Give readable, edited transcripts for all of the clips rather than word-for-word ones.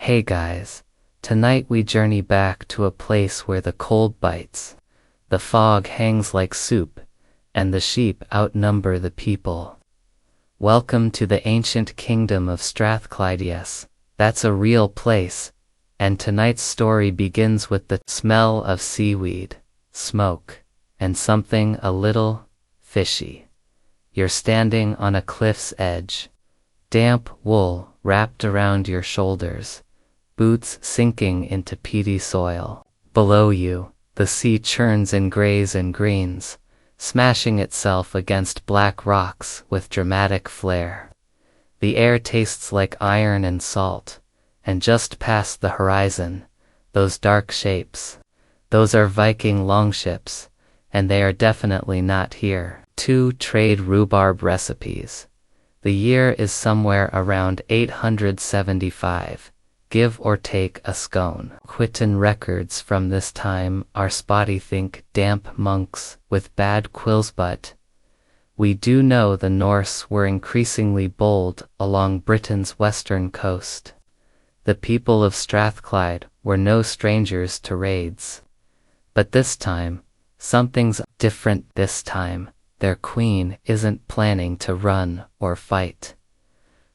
Hey guys, tonight we journey back to a place where the cold bites, the fog hangs like soup, and the sheep outnumber the people. Welcome to the ancient kingdom of Strathclyde. Yes, that's a real place, and tonight's story begins with the smell of seaweed, smoke, and something a little fishy. You're standing on a cliff's edge, damp wool wrapped around your shoulders, boots sinking into peaty soil. Below you, the sea churns in grays and greens, smashing itself against black rocks with dramatic flair. The air tastes like iron and salt, and just past the horizon, those dark shapes. Those are Viking longships, and they are definitely not here. 2 trade rhubarb recipes. The year is somewhere around 875, give or take a scone. Written records from this time are spotty. Think damp monks with bad quills, but we do know the Norse were increasingly bold along Britain's western coast. The people of Strathclyde were no strangers to raids. But this time, something's different. This time, their queen isn't planning to run or fight.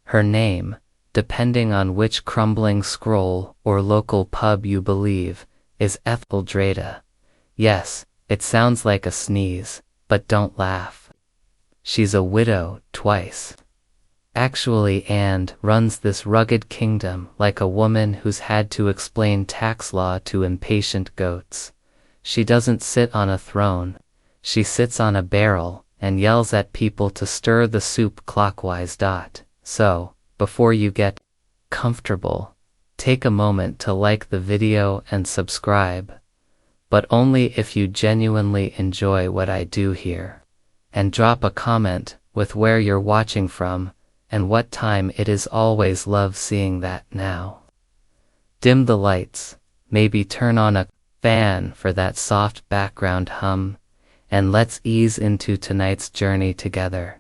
Her name, depending on which crumbling scroll or local pub you believe, is Etheldreda. Yes, it sounds like a sneeze, but don't laugh. She's a widow twice. Actually, and runs this rugged kingdom like a woman who's had to explain tax law to impatient goats. She doesn't sit on a throne. She sits on a barrel and yells at people to stir the soup clockwise. So, before you get comfortable, take a moment to like the video and subscribe, but only if you genuinely enjoy what I do here. And drop a comment with where you're watching from and what time it is. Always love seeing that. Now, dim the lights, maybe turn on a fan for that soft background hum, and let's ease into tonight's journey together.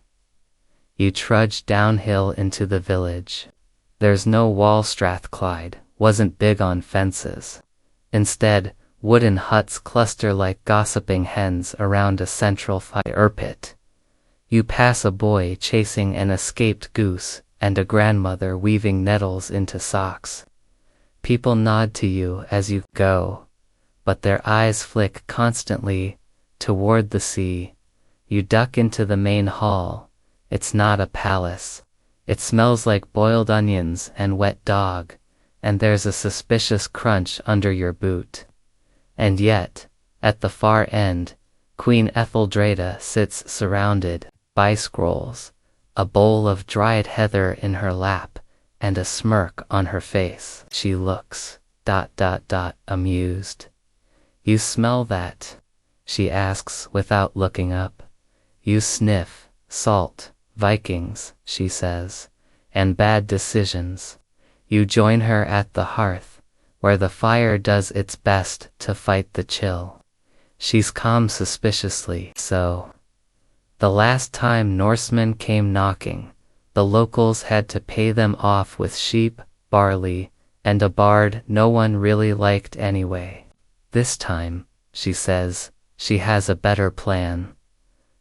You trudge downhill into the village. There's no wall. Strathclyde wasn't big on fences. Instead, wooden huts cluster like gossiping hens around a central fire pit. You pass a boy chasing an escaped goose and a grandmother weaving nettles into socks. People nod to you as you go, but their eyes flick constantly toward the sea. You duck into the main hall. It's not a palace. It smells like boiled onions and wet dog, and there's a suspicious crunch under your boot. And yet, at the far end, Queen Etheldreda sits surrounded by scrolls, a bowl of dried heather in her lap, and a smirk on her face. She looks amused. You smell that? She asks without looking up. You sniff. Salt, Vikings, she says, and bad decisions. You join her at the hearth, where the fire does its best to fight the chill. She's calm suspiciously. So, the last time Norsemen came knocking, the locals had to pay them off with sheep, barley, and a bard no one really liked anyway. This time, she says, she has a better plan.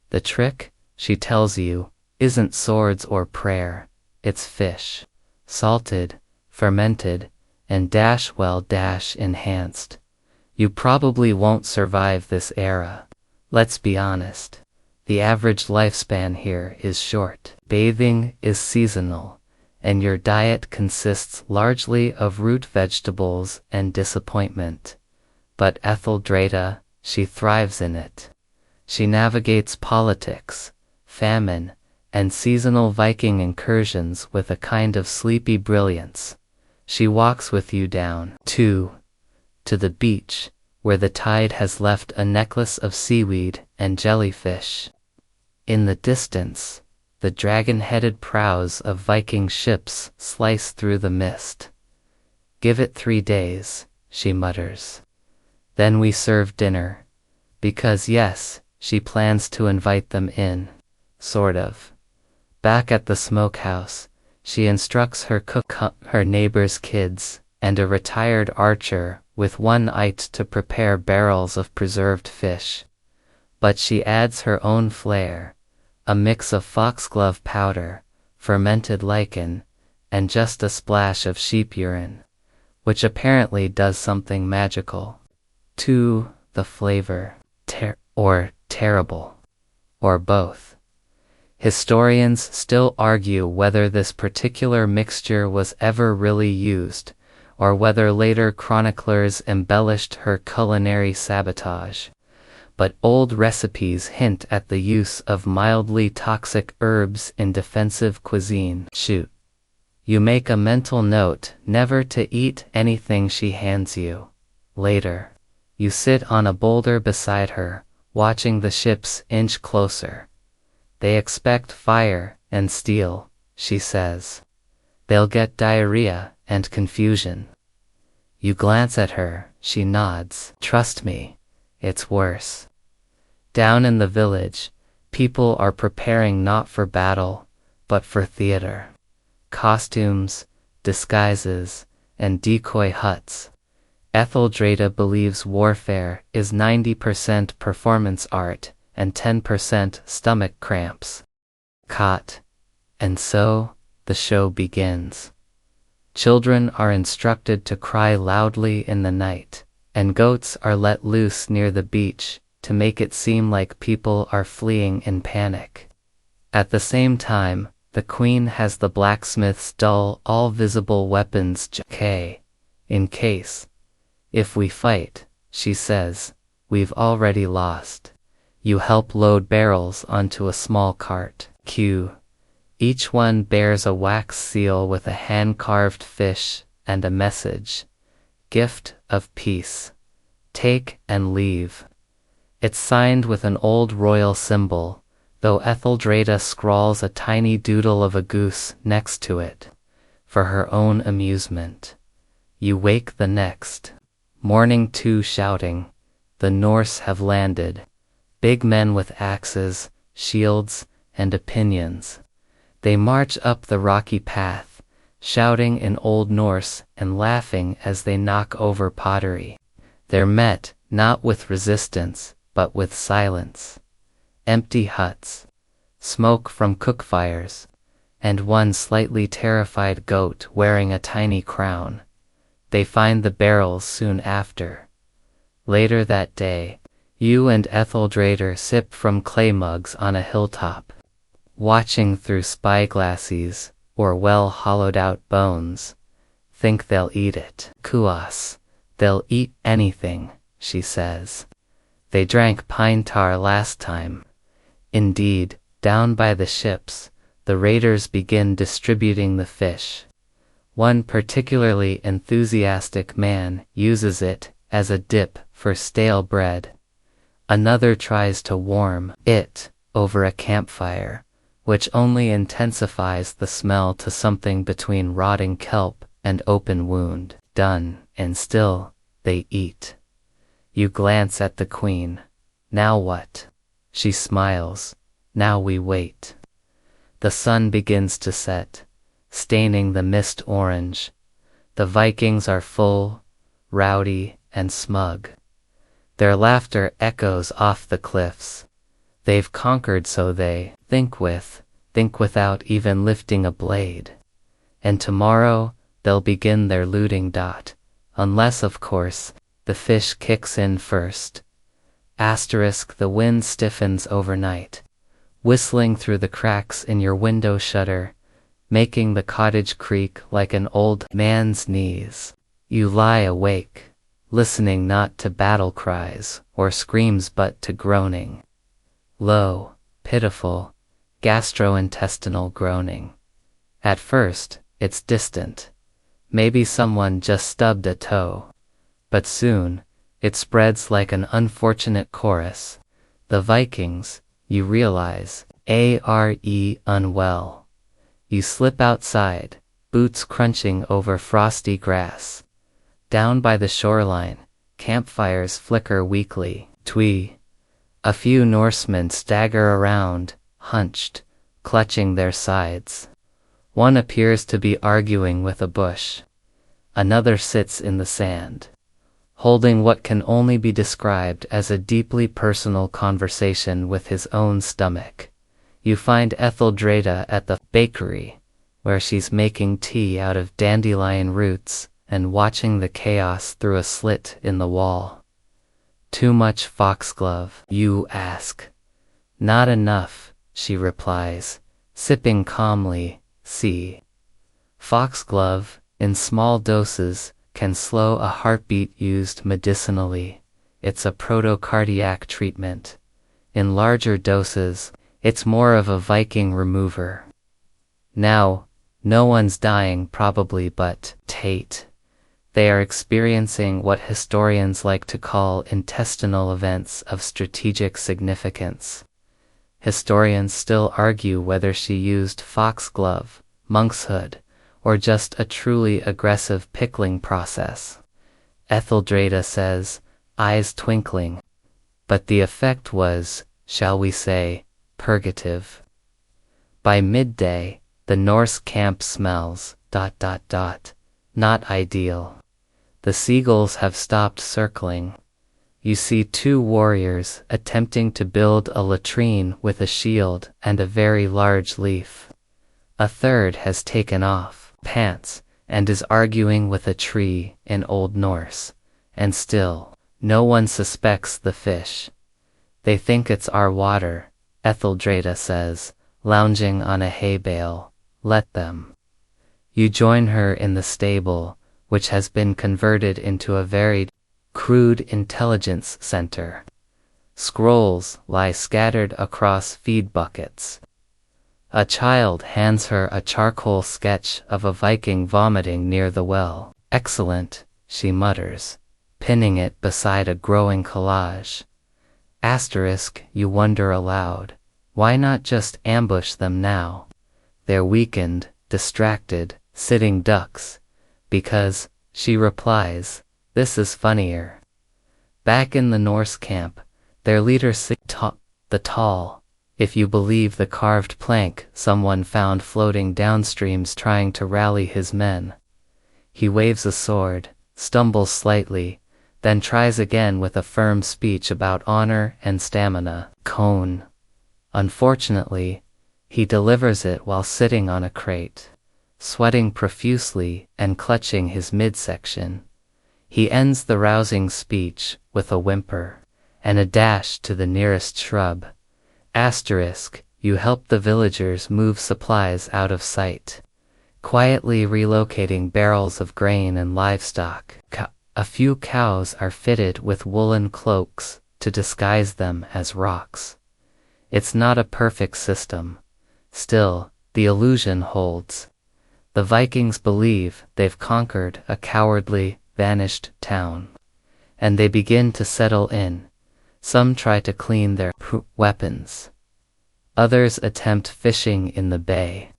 The trick, she tells you, isn't swords or prayer, it's fish. Salted, fermented, and enhanced. You probably won't survive this era. Let's be honest. The average lifespan here is short. Bathing is seasonal, and your diet consists largely of root vegetables and disappointment. But Etheldreda, she thrives in it. She navigates politics, famine, and seasonal Viking incursions with a kind of sleepy brilliance. She walks with you down to the beach, where the tide has left a necklace of seaweed and jellyfish. In the distance, the dragon-headed prows of Viking ships slice through the mist. Give it 3 days, she mutters. Then we serve dinner. Because yes, she plans to invite them in. Sort of. Back at the smokehouse, she instructs her cook her neighbor's kids, and a retired archer with one eye to prepare barrels of preserved fish. But she adds her own flair, a mix of foxglove powder, fermented lichen, and just a splash of sheep urine, which apparently does something magical to the flavor, or terrible, or both. Historians still argue whether this particular mixture was ever really used, or whether later chroniclers embellished her culinary sabotage. But old recipes hint at the use of mildly toxic herbs in defensive cuisine. Shoot. You make a mental note never to eat anything she hands you. Later, you sit on a boulder beside her, watching the ships inch closer. They expect fire and steel, she says. They'll get diarrhea and confusion. You glance at her, she nods. Trust me, it's worse. Down in the village, people are preparing not for battle, but for theater. Costumes, disguises, and decoy huts. Etheldreda believes warfare is 90% performance art and 10% stomach cramps. And so, the show begins. Children are instructed to cry loudly in the night, and goats are let loose near the beach to make it seem like people are fleeing in panic. At the same time, the queen has the blacksmith's dull, all-visible weapons in case. If we fight, she says, we've already lost. You help load barrels onto a small cart. Each one bears a wax seal with a hand-carved fish and a message. Gift of peace. Take and leave. It's signed with an old royal symbol, though Etheldreda scrawls a tiny doodle of a goose next to it, for her own amusement. You wake the next morning to shouting, the Norse have landed. Big men with axes, shields, and opinions. They march up the rocky path, shouting in Old Norse and laughing as they knock over pottery. They're met, not with resistance, but with silence. Empty huts, smoke from cookfires, and one slightly terrified goat wearing a tiny crown. They find the barrels soon after. Later that day, you and Etheldreda sip from clay mugs on a hilltop, watching through spyglasses, or well-hollowed-out bones. Think they'll eat it. They'll eat anything, she says. They drank pine tar last time. Indeed, down by the ships, the raiders begin distributing the fish. One particularly enthusiastic man uses it as a dip for stale bread. Another tries to warm it over a campfire, which only intensifies the smell to something between rotting kelp and open wound. Done, and still, they eat. You glance at the queen. Now what? She smiles. Now we wait. The sun begins to set, staining the mist orange. The Vikings are full, rowdy, and smug. Their laughter echoes off the cliffs. They've conquered, so they think without even lifting a blade. And tomorrow, they'll begin their looting. Unless, of course, the fish kicks in first. The wind stiffens overnight, whistling through the cracks in your window shutter, making the cottage creak like an old man's knees. You lie awake, listening not to battle cries or screams but to groaning. Low, pitiful, gastrointestinal groaning. At first, it's distant. Maybe someone just stubbed a toe. But soon, it spreads like an unfortunate chorus. The Vikings, you realize, are unwell. You slip outside, boots crunching over frosty grass. Down by the shoreline, campfires flicker weakly. A few Norsemen stagger around, hunched, clutching their sides. One appears to be arguing with a bush. Another sits in the sand, holding what can only be described as a deeply personal conversation with his own stomach. You find Etheldreda at the bakery, where she's making tea out of dandelion roots and watching the chaos through a slit in the wall. Too much foxglove, you ask. Not enough, she replies, sipping calmly. See. Foxglove, in small doses, can slow a heartbeat used medicinally. It's a protocardiac treatment. In larger doses, it's more of a Viking remover. Now, no one's dying probably, but Tate. They are experiencing what historians like to call intestinal events of strategic significance. Historians still argue whether she used foxglove, monkshood, or just a truly aggressive pickling process. Etheldreda says, eyes twinkling. But the effect was, shall we say, purgative. By midday, the Norse camp smells, not ideal. The seagulls have stopped circling. You see two warriors attempting to build a latrine with a shield and a very large leaf. A third has taken off pants and is arguing with a tree in Old Norse, and still, no one suspects the fish. They think it's our water, Etheldreda says, lounging on a hay bale. Let them. You join her in the stable, which has been converted into a very crude intelligence center. Scrolls lie scattered across feed buckets. A child hands her a charcoal sketch of a Viking vomiting near the well. Excellent, she mutters, pinning it beside a growing collage. Asterisk, you wonder aloud, why not just ambush them now? They're weakened, distracted, sitting ducks. Because, she replies, this is funnier. Back in the Norse camp, their leader the tall, if you believe the carved plank someone found floating downstreams trying to rally his men. He waves a sword, stumbles slightly, then tries again with a firm speech about honor and stamina. Cone. Unfortunately, he delivers it while sitting on a crate, sweating profusely and clutching his midsection. He ends the rousing speech with a whimper and a dash to the nearest shrub. Asterisk, you help the villagers move supplies out of sight, quietly relocating barrels of grain and livestock. A few cows are fitted with woolen cloaks to disguise them as rocks. It's not a perfect system. Still, the illusion holds. The Vikings believe they've conquered a cowardly, vanished town. And they begin to settle in. Some try to clean their weapons. Others attempt fishing in the bay.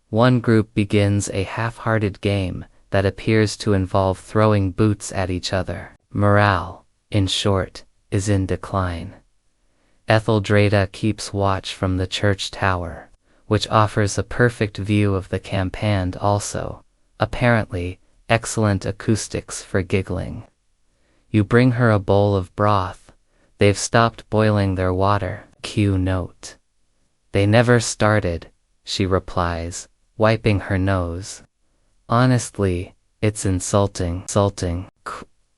One group begins a half-hearted game that appears to involve throwing boots at each other. Morale, in short, is in decline. Etheldreda keeps watch from the church tower, which offers a perfect view of the camp and also, apparently, excellent acoustics for giggling. You bring her a bowl of broth. They've stopped boiling their water. Q note. They never started, she replies, wiping her nose. Honestly, it's insulting.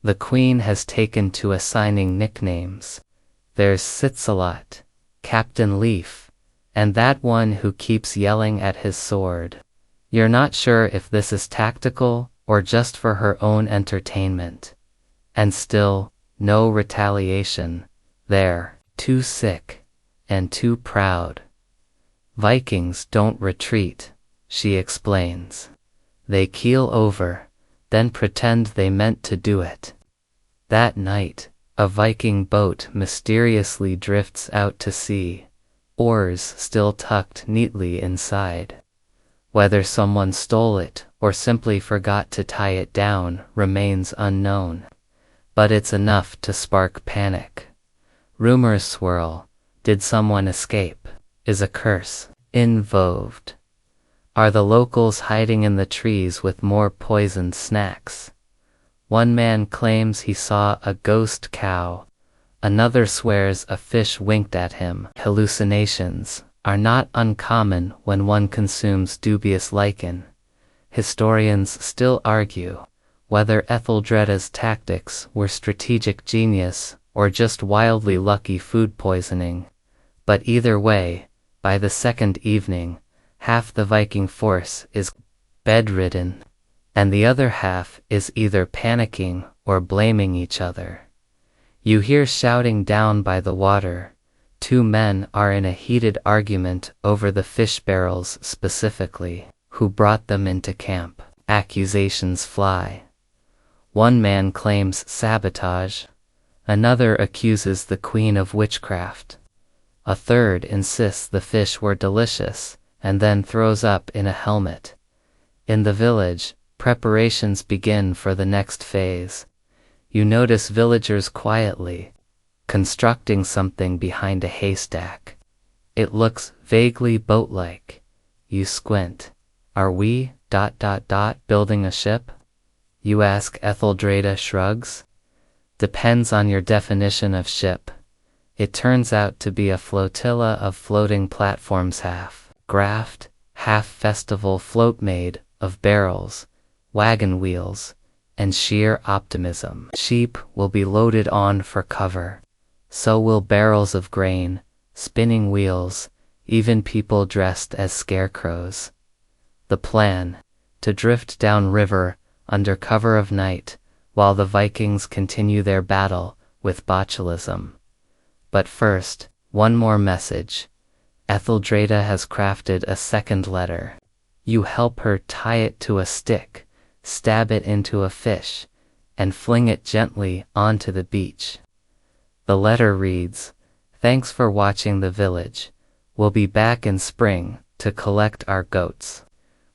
The queen has taken to assigning nicknames. There's Sitsalot, Captain Leaf, and that one who keeps yelling at his sword. You're not sure if this is tactical or just for her own entertainment. And still, no retaliation. They're too sick and too proud. Vikings don't retreat, she explains. They keel over, then pretend they meant to do it. That night, a Viking boat mysteriously drifts out to sea, oars still tucked neatly inside. Whether someone stole it or simply forgot to tie it down remains unknown. But it's enough to spark panic. Rumors swirl. Did someone escape? Is a curse invoked? Are the locals hiding in the trees with more poisoned snacks? One man claims he saw a ghost cow. Another swears a fish winked at him. Hallucinations are not uncommon when one consumes dubious lichen. Historians still argue whether Etheldreda's tactics were strategic genius or just wildly lucky food poisoning. But either way, by the second evening, half the Viking force is bedridden, and the other half is either panicking or blaming each other. You hear shouting down by the water. Two men are in a heated argument over the fish barrels, specifically who brought them into camp. Accusations fly. One man claims sabotage. Another accuses the queen of witchcraft. A third insists the fish were delicious, and then throws up in a helmet. In the village, preparations begin for the next phase. You notice villagers quietly constructing something behind a haystack. It looks vaguely boat-like. You squint. Are we building a ship? You ask. Etheldreda shrugs. Depends on your definition of ship. It turns out to be a flotilla of floating platforms, half graft, half festival float made of barrels, wagon wheels, and sheer optimism. Sheep will be loaded on for cover. So will barrels of grain, spinning wheels, even people dressed as scarecrows. The plan: to drift down river under cover of night while the Vikings continue their battle with botulism. But first, one more message. Etheldreda has crafted a second letter. You help her tie it to a stick, stab it into a fish, and fling it gently onto the beach. The letter reads, "Thanks for watching the village. We'll be back in spring to collect our goats.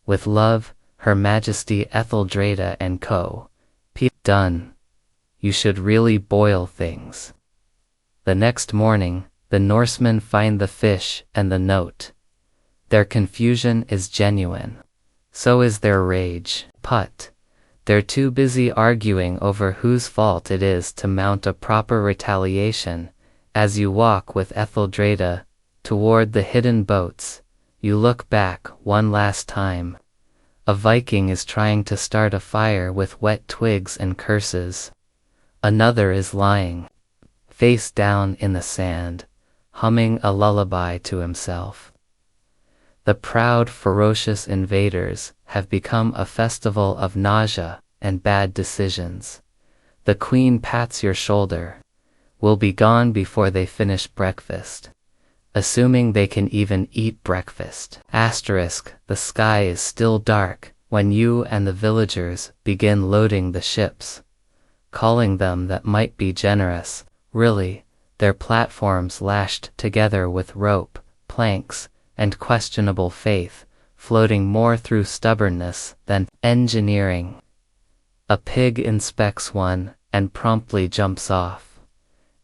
With love, Her Majesty Etheldreda and Co." Done. You should really boil things. The next morning, the Norsemen find the fish and the note. Their confusion is genuine. So is their rage. They're too busy arguing over whose fault it is to mount a proper retaliation. As you walk with Etheldreda toward the hidden boats, you look back one last time. A Viking is trying to start a fire with wet twigs and curses. Another is lying, face down in the sand, humming a lullaby to himself. The proud, ferocious invaders have become a festival of nausea and bad decisions. The queen pats your shoulder. Will be gone before they finish breakfast. Assuming they can even eat breakfast. The sky is still dark when you and the villagers begin loading the ships. Calling them that might be generous. Really, they're platforms lashed together with rope, planks, and questionable faith, floating more through stubbornness than engineering. A pig inspects one and promptly jumps off.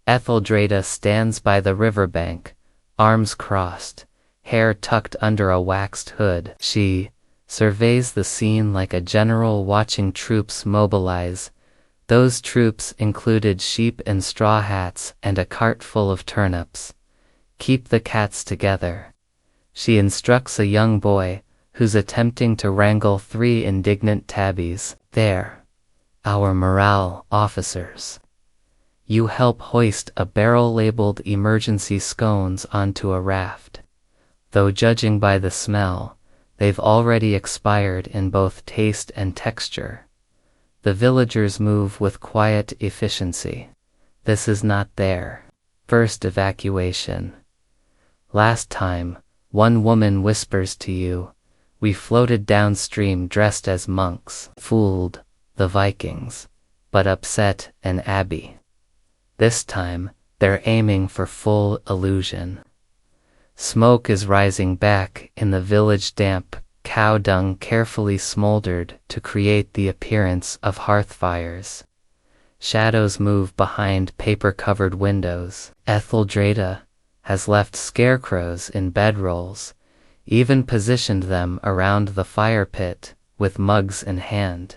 Etheldreda stands by the riverbank, arms crossed, hair tucked under a waxed hood. She surveys the scene like a general watching troops mobilize. Those troops included sheep in straw hats and a cart full of turnips. Keep the cats together. She instructs a young boy, who's attempting to wrangle 3 indignant tabbies. They're our morale officers. You help hoist a barrel labeled emergency scones onto a raft. Though judging by the smell, they've already expired in both taste and texture. The villagers move with quiet efficiency. This is not their first evacuation. Last time, one woman whispers to you, "We floated downstream dressed as monks." Fooled the Vikings, but upset an abbey. This time, they're aiming for full illusion. Smoke is rising back in the village, damp cow dung carefully smoldered to create the appearance of hearth fires. Shadows move behind paper-covered windows. Etheldreda has left scarecrows in bedrolls, even positioned them around the fire pit, with mugs in hand.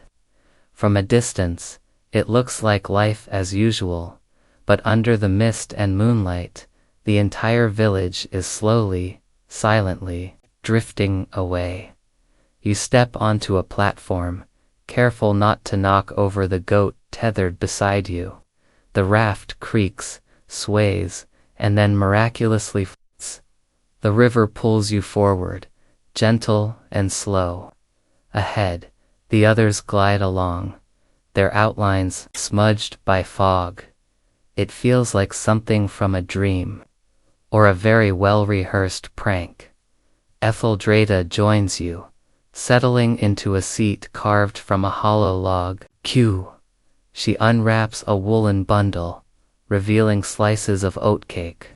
From a distance, it looks like life as usual, but under the mist and moonlight, the entire village is slowly, silently, drifting away. You step onto a platform, careful not to knock over the goat tethered beside you. The raft creaks, sways, and then miraculously floats. The river pulls you forward, gentle and slow. Ahead, the others glide along, their outlines smudged by fog. It feels like something from a dream, or a very well-rehearsed prank. Etheldreda joins you, settling into a seat carved from a hollow log. Q. She unwraps a woolen bundle, revealing slices of oatcake.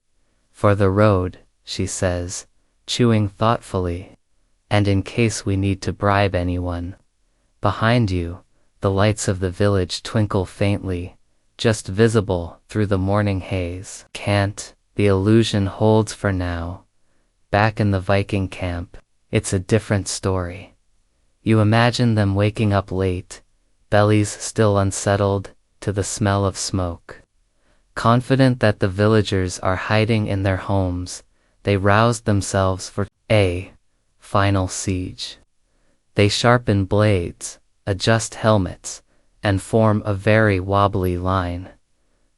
For the road, she says, chewing thoughtfully, and in case we need to bribe anyone. Behind you, the lights of the village twinkle faintly, just visible through the morning haze. Can't, the illusion holds for now. Back in the Viking camp, it's a different story. You imagine them waking up late, bellies still unsettled, to the smell of smoke. Confident that the villagers are hiding in their homes, they rouse themselves for a final siege. They sharpen blades, adjust helmets, and form a very wobbly line.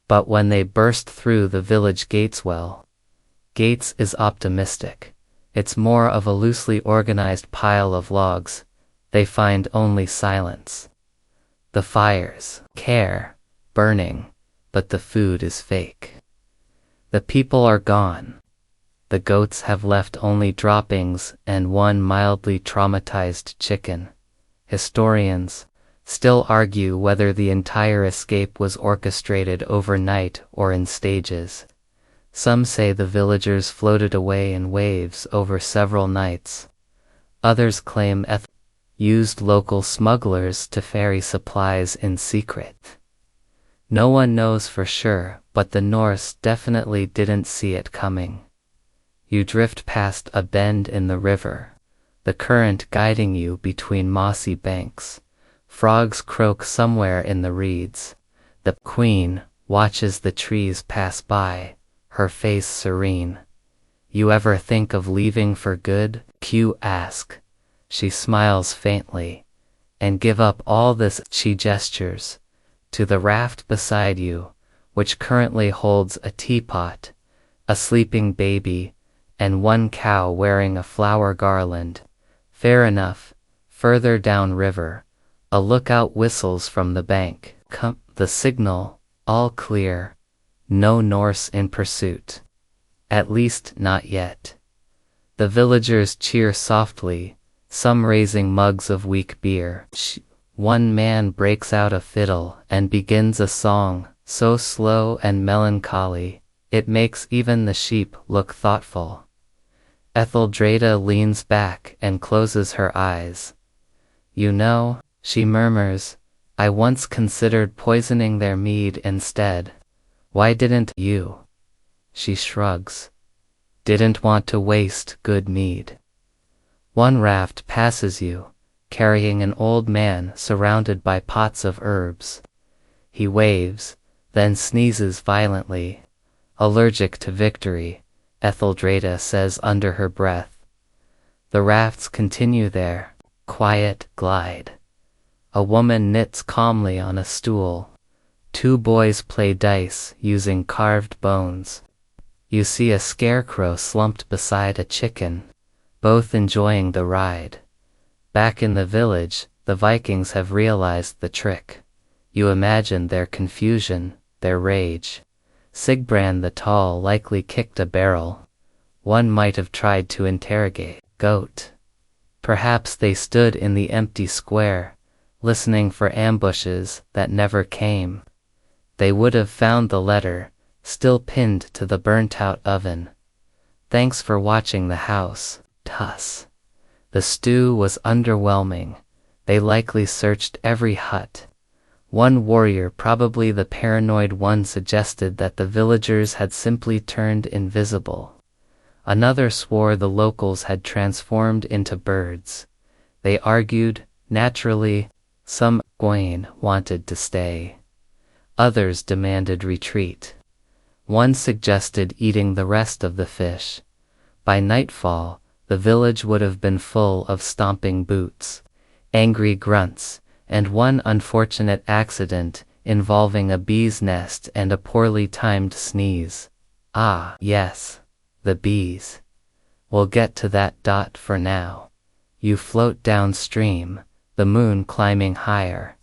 But when they burst through the village gates, well, Gates is optimistic. It's more of a loosely organized pile of logs. They find only silence. The fires, burning, but the food is fake. The people are gone. The goats have left only droppings and one mildly traumatized chicken. Historians still argue whether the entire escape was orchestrated overnight or in stages. Some say the villagers floated away in waves over several nights. Others claim used local smugglers to ferry supplies in secret. No one knows for sure, but the Norse definitely didn't see it coming. You drift past a bend in the river, the current guiding you between mossy banks. Frogs croak somewhere in the reeds. The queen watches the trees pass by, her face serene. You ever think of leaving for good? Q asks. She smiles faintly. And give up all this? She gestures to the raft beside you, which currently holds a teapot, a sleeping baby, and one cow wearing a flower garland. Fair enough. Further downriver, a lookout whistles from the bank. The signal, all clear. No Norse in pursuit. At least not yet. The villagers cheer softly, some raising mugs of weak beer. One man breaks out a fiddle and begins a song, so slow and melancholy, it makes even the sheep look thoughtful. Etheldreda leans back and closes her eyes. You know, she murmurs, I once considered poisoning their mead instead. Why didn't you? She shrugs. Didn't want to waste good mead. One raft passes you, carrying an old man surrounded by pots of herbs. He waves, then sneezes violently. Allergic to victory, Etheldreda says under her breath. The rafts continue their quiet glide. A woman knits calmly on a stool. Two boys play dice using carved bones. You see a scarecrow slumped beside a chicken, both enjoying the ride. Back in the village, the Vikings have realized the trick. You imagine their confusion, their rage. Sigbrand the Tall likely kicked a barrel. One might have tried to interrogate goat. Perhaps they stood in the empty square, listening for ambushes that never came. They would have found the letter, still pinned to the burnt-out oven. Thanks for watching the house, Tuss. The stew was underwhelming. They likely searched every hut. One warrior, probably the paranoid one, suggested that the villagers had simply turned invisible. Another swore the locals had transformed into birds. They argued, naturally. Some Gwain wanted to stay. Others demanded retreat. One suggested eating the rest of the fish. By nightfall, the village would have been full of stomping boots, angry grunts, and one unfortunate accident involving a bee's nest and a poorly timed sneeze. Ah, yes, the bees. We'll get to that. For now. You float downstream, the moon climbing higher.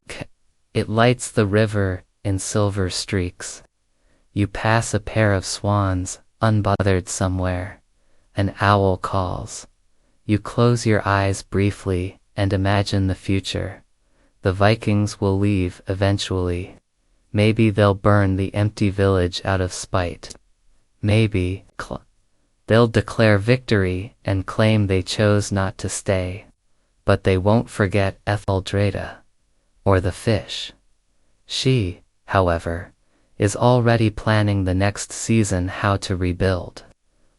It lights the river in silver streaks. You pass a pair of swans, unbothered somewhere. An owl calls. You close your eyes briefly and imagine the future. The Vikings will leave eventually. Maybe they'll burn the empty village out of spite. Maybe they'll declare victory and claim they chose not to stay. But they won't forget Etheldreda. Or the fish. She, however, is already planning the next season, how to rebuild,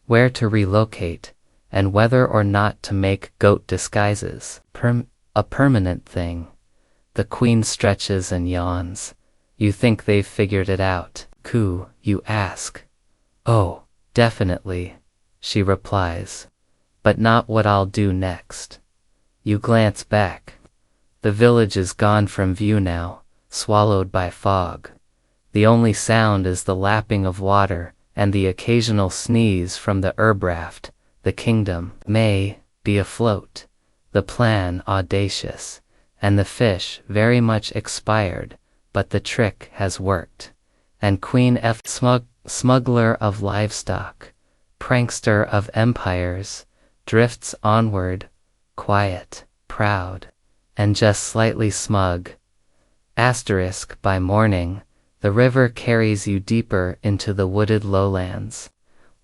where to relocate, and whether or not to make goat disguises a permanent thing. The queen stretches and yawns. You think they've figured it out. Ku, you ask. Oh, definitely, she replies. But not what I'll do next. You glance back. The village is gone from view now, swallowed by fog. The only sound is the lapping of water and the occasional sneeze from the herb raft. The kingdom may be afloat, the plan audacious, and the fish very much expired, but the trick has worked. And Queen F, smuggler of livestock, prankster of empires, drifts onward, quiet, proud, and just slightly smug. By morning, the river carries you deeper into the wooded lowlands,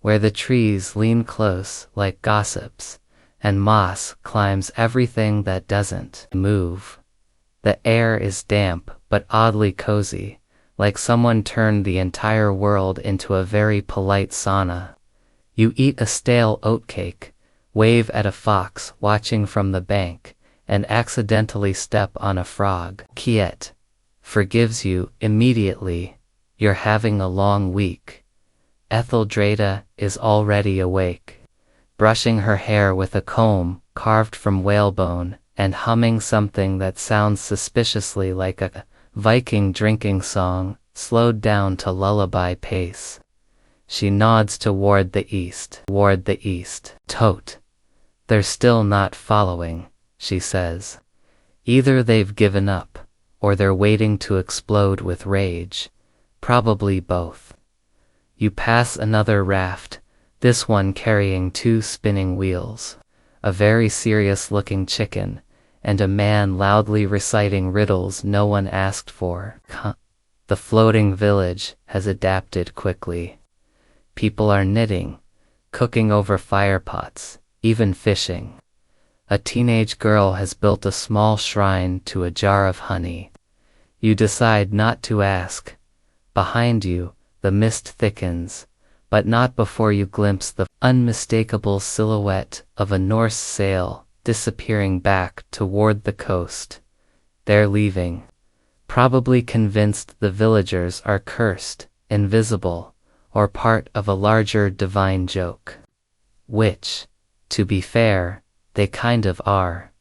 where the trees lean close like gossips, and moss climbs everything that doesn't move. The air is damp but oddly cozy, like someone turned the entire world into a very polite sauna. You eat a stale oatcake, wave at a fox watching from the bank, and accidentally step on a frog. Kiet forgives you immediately. You're having a long week. Etheldreda is already awake, brushing her hair with a comb carved from whalebone and humming something that sounds suspiciously like a Viking drinking song, slowed down to lullaby pace. She nods toward the east. Tote. They're still not following, she says. Either they've given up, or they're waiting to explode with rage. Probably both. You pass another raft, this one carrying 2 spinning wheels, a very serious-looking chicken, and a man loudly reciting riddles no one asked for. The floating village has adapted quickly. People are knitting, cooking over firepots, even fishing. A teenage girl has built a small shrine to a jar of honey. You decide not to ask. Behind you, the mist thickens, but not before you glimpse the unmistakable silhouette of a Norse sail disappearing back toward the coast. They're leaving, probably convinced the villagers are cursed, invisible, or part of a larger divine joke. Which, to be fair, they kind of are.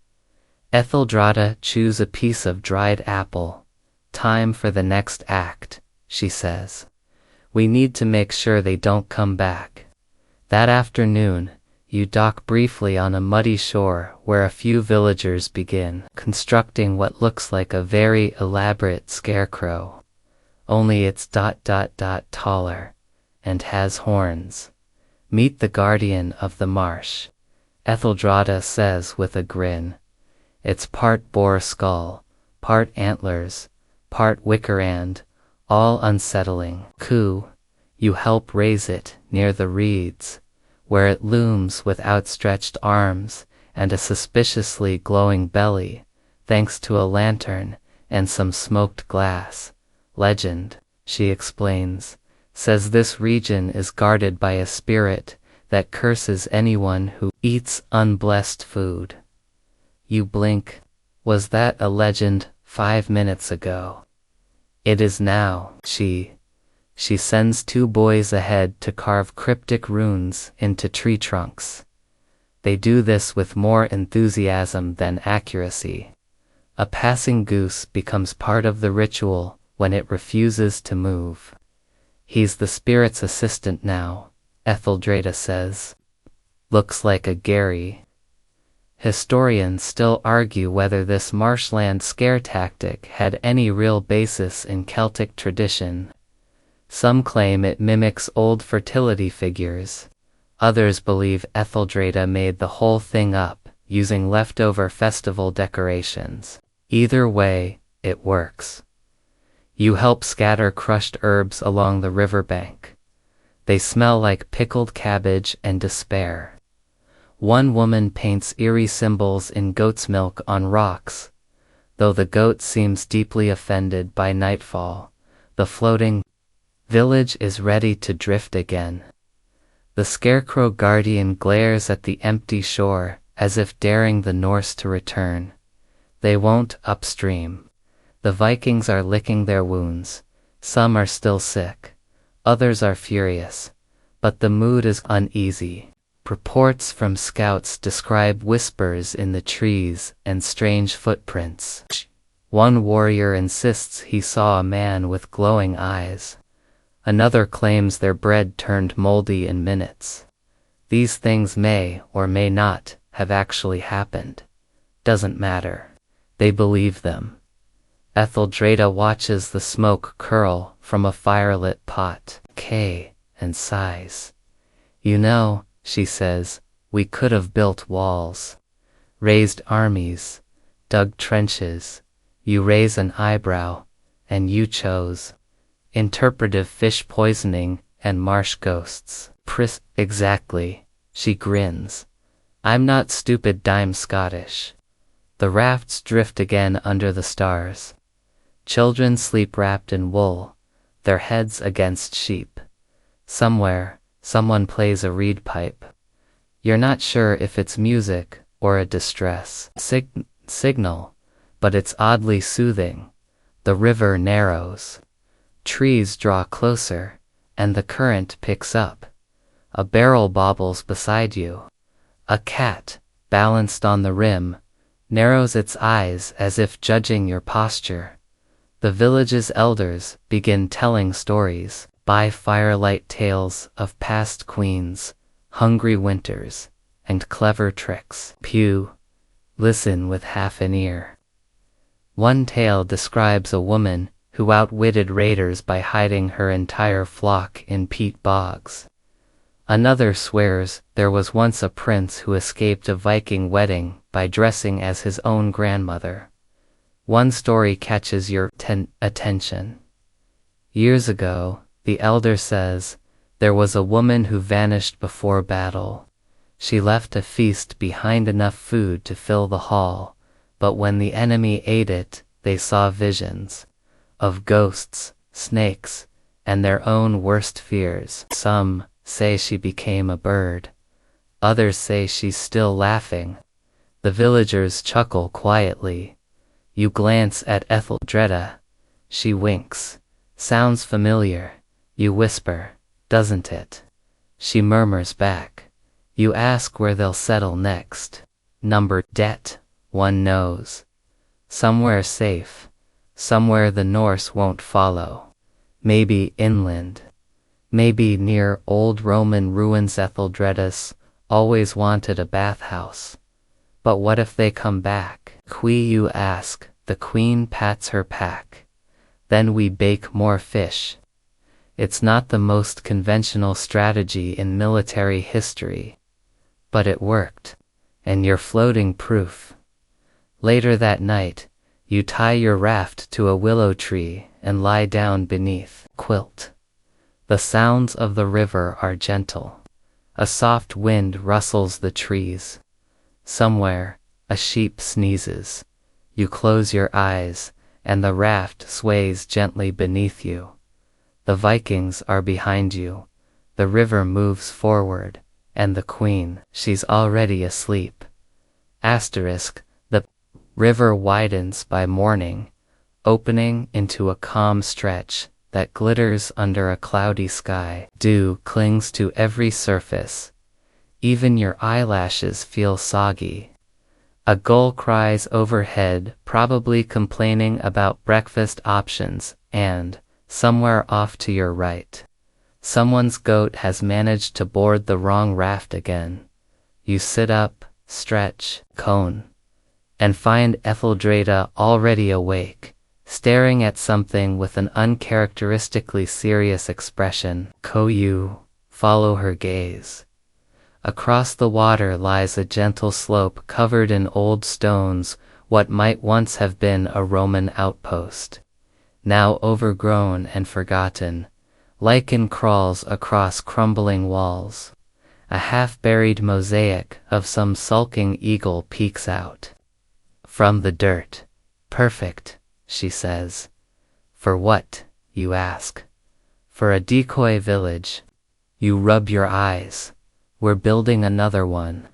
Etheldreda chews a piece of dried apple. Time for the next act, she says. We need to make sure they don't come back. That afternoon, you dock briefly on a muddy shore where a few villagers begin constructing what looks like a very elaborate scarecrow. Only it's ... taller, and has horns. Meet the guardian of the marsh, Etheldreda says with a grin. It's part boar skull, part antlers, part wickerand, all unsettling. Ku, you help raise it near the reeds, where it looms with outstretched arms and a suspiciously glowing belly, thanks to a lantern and some smoked glass. Legend, she explains, says this region is guarded by a spirit that curses anyone who eats unblessed food. You blink. Was that a legend 5 minutes ago? It is now. She sends 2 boys ahead to carve cryptic runes into tree trunks. They do this with more enthusiasm than accuracy. A passing goose becomes part of the ritual when it refuses to move. He's the spirit's assistant now, Etheldreda says. Looks like a Gary. Historians still argue whether this marshland scare tactic had any real basis in Celtic tradition. Some claim it mimics old fertility figures. Others believe Etheldreda made the whole thing up, using leftover festival decorations. Either way, it works. You help scatter crushed herbs along the riverbank. They smell like pickled cabbage and despair. One woman paints eerie symbols in goat's milk on rocks. Though the goat seems deeply offended by nightfall, the floating village is ready to drift again. The scarecrow guardian glares at the empty shore as if daring the Norse to return. They won't upstream. The Vikings are licking their wounds. Some are still sick. Others are furious. But the mood is uneasy. Reports from scouts describe whispers in the trees and strange footprints. One warrior insists he saw a man with glowing eyes. Another claims their bread turned moldy in minutes. These things may or may not have actually happened. Doesn't matter. They believe them. Etheldreda watches the smoke curl from a firelit pot, and sighs. You know, she says, we could have built walls, raised armies, dug trenches. You raise an eyebrow, and you chose interpretive fish poisoning and marsh ghosts. Exactly, she grins. I'm not stupid dime Scottish. The rafts drift again under the stars. Children sleep wrapped in wool, their heads against sheep. Somewhere, someone plays a reed pipe. You're not sure if it's music or a distress signal, but it's oddly soothing. The river narrows. Trees draw closer, and the current picks up. A barrel bobbles beside you. A cat, balanced on the rim, narrows its eyes as if judging your posture. The village's elders begin telling stories, by firelight tales of past queens, hungry winters, and clever tricks. Listen with half an ear. One tale describes a woman who outwitted raiders by hiding her entire flock in peat bogs. Another swears there was once a prince who escaped a Viking wedding by dressing as his own grandmother. One story catches your attention. Years ago, the elder says, there was a woman who vanished before battle. She left a feast behind enough food to fill the hall, but when the enemy ate it, they saw visions of ghosts, snakes, and their own worst fears. Some say she became a bird. Others say she's still laughing. The villagers chuckle quietly. You glance at Etheldreda. She winks. Sounds familiar. You whisper, doesn't it? She murmurs back. You ask where they'll settle next. Number debt, one knows. Somewhere safe. Somewhere the Norse won't follow. Maybe inland. Maybe near old Roman ruins. Etheldreda's always wanted a bathhouse. But what if they come back? You ask. The queen pats her pack. Then we bake more fish. It's not the most conventional strategy in military history. But it worked. And you're floating proof. Later that night, you tie your raft to a willow tree and lie down beneath. Quilt. The sounds of the river are gentle. A soft wind rustles the trees. Somewhere, a sheep sneezes. You close your eyes, and the raft sways gently beneath you. The Vikings are behind you. The river moves forward, And the queen, she's already asleep. Asterisk, the river widens by morning, opening into a calm stretch that glitters under a cloudy sky. Dew clings to every surface. Even your eyelashes feel soggy. A gull cries overhead, probably complaining about breakfast options, and, somewhere off to your right, someone's goat has managed to board the wrong raft again. You sit up, stretch, cone, and find Etheldrada already awake, staring at something with an uncharacteristically serious expression. You follow her gaze. Across the water lies a gentle slope covered in old stones, what might once have been a Roman outpost. Now overgrown and forgotten, lichen crawls across crumbling walls. A half-buried mosaic of some sulking eagle peeks out from the dirt. Perfect, she says. For what, you ask? For a decoy village. You rub your eyes. We're building another one.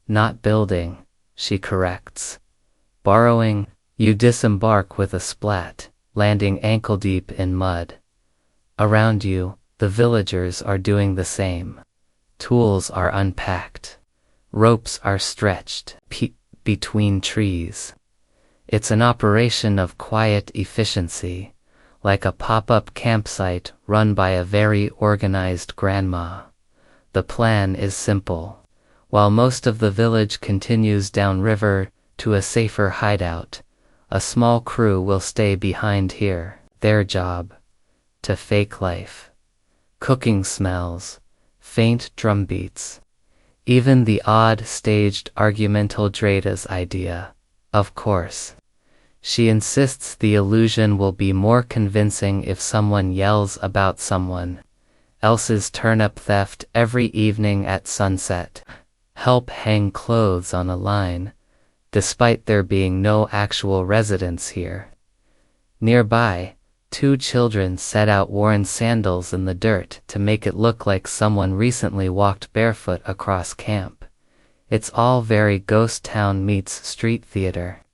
Not building, she corrects. Borrowing. You disembark with a splat, landing ankle-deep in mud. Around you, the villagers are doing the same. Tools are unpacked. Ropes are stretched between trees. It's an operation of quiet efficiency, like a pop-up campsite run by a very organized grandma. The plan is simple. While most of the village continues downriver to a safer hideout, a small crew will stay behind here. Their job? To fake life. Cooking smells, faint drumbeats, even the odd staged argumental Drada's idea, of course. She insists the illusion will be more convincing if someone yells about someone else's turnip theft every evening at sunset. Help hang clothes on a line, despite there being no actual residents here. Nearby, 2 children set out worn sandals in the dirt to make it look like someone recently walked barefoot across camp. It's all very ghost town meets street theater.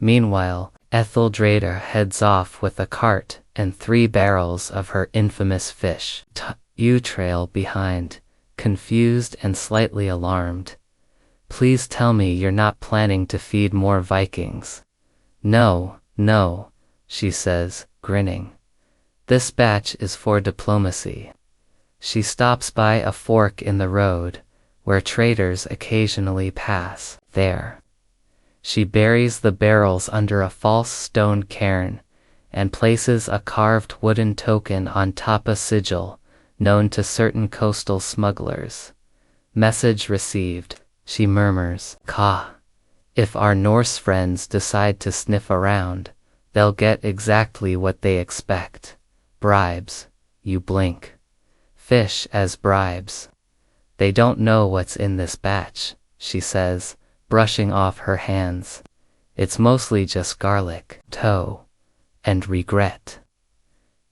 Meanwhile, Etheldrada heads off with a cart and 3 barrels of her infamous fish. You trail behind, confused and slightly alarmed. Please tell me you're not planning to feed more Vikings. No, she says, grinning. This batch is for diplomacy. She stops by a fork in the road, where traders occasionally pass. There. She buries the barrels under a false stone cairn, and places a carved wooden token on top a sigil, known to certain coastal smugglers. Message received, she murmurs. If our Norse friends decide to sniff around, they'll get exactly what they expect. Bribes. You blink. Fish as bribes. They don't know what's in this batch, she says, brushing off her hands. It's mostly just garlic, tow, and regret.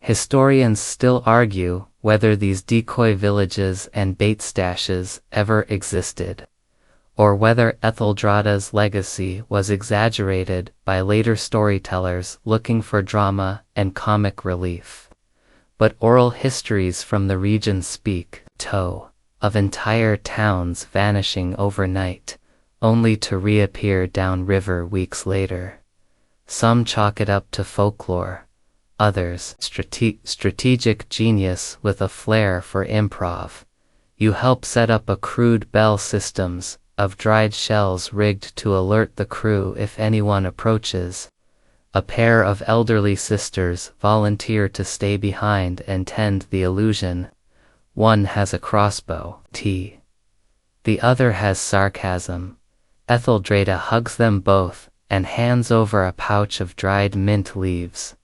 Historians still argue whether these decoy villages and bait stashes ever existed, or whether Etheldrada's legacy was exaggerated by later storytellers looking for drama and comic relief. But oral histories from the region speak, of entire towns vanishing overnight, only to reappear downriver weeks later. Some chalk it up to folklore, others strategic genius with a flair for improv. You help set up a crude bell systems of dried shells rigged to alert the crew if anyone approaches. A pair of elderly sisters volunteer to stay behind and tend the illusion. One has a crossbow, the other has sarcasm. Etheldrada hugs them both and hands over a pouch of dried mint leaves.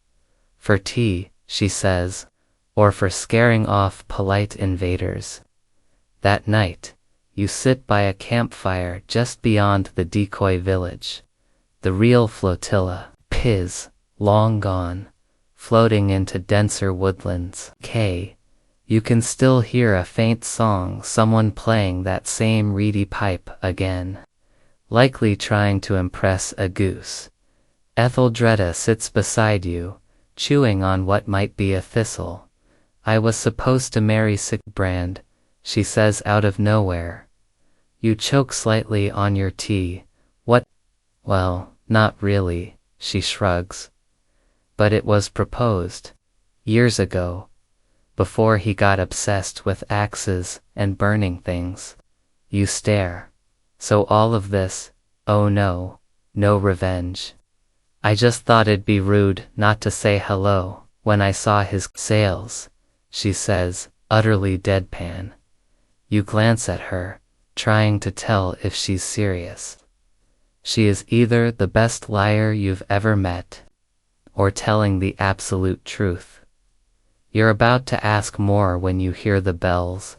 For tea, she says, or for scaring off polite invaders. That night, you sit by a campfire just beyond the decoy village. The real flotilla, long gone, floating into denser woodlands. You can still hear a faint song, someone playing that same reedy pipe again, likely trying to impress a goose. Etheldreda sits beside you, chewing on what might be a thistle. I was supposed to marry Sigbrand, she says out of nowhere. You choke slightly on your tea. What? Well, not really, she shrugs. But it was proposed. Years ago. Before he got obsessed with axes and burning things. You stare. So all of this, oh no, no revenge. I just thought it'd be rude not to say hello when I saw his sails, she says, utterly deadpan. You glance at her, trying to tell if she's serious. She is either the best liar you've ever met, or telling the absolute truth. You're about to ask more when you hear the bells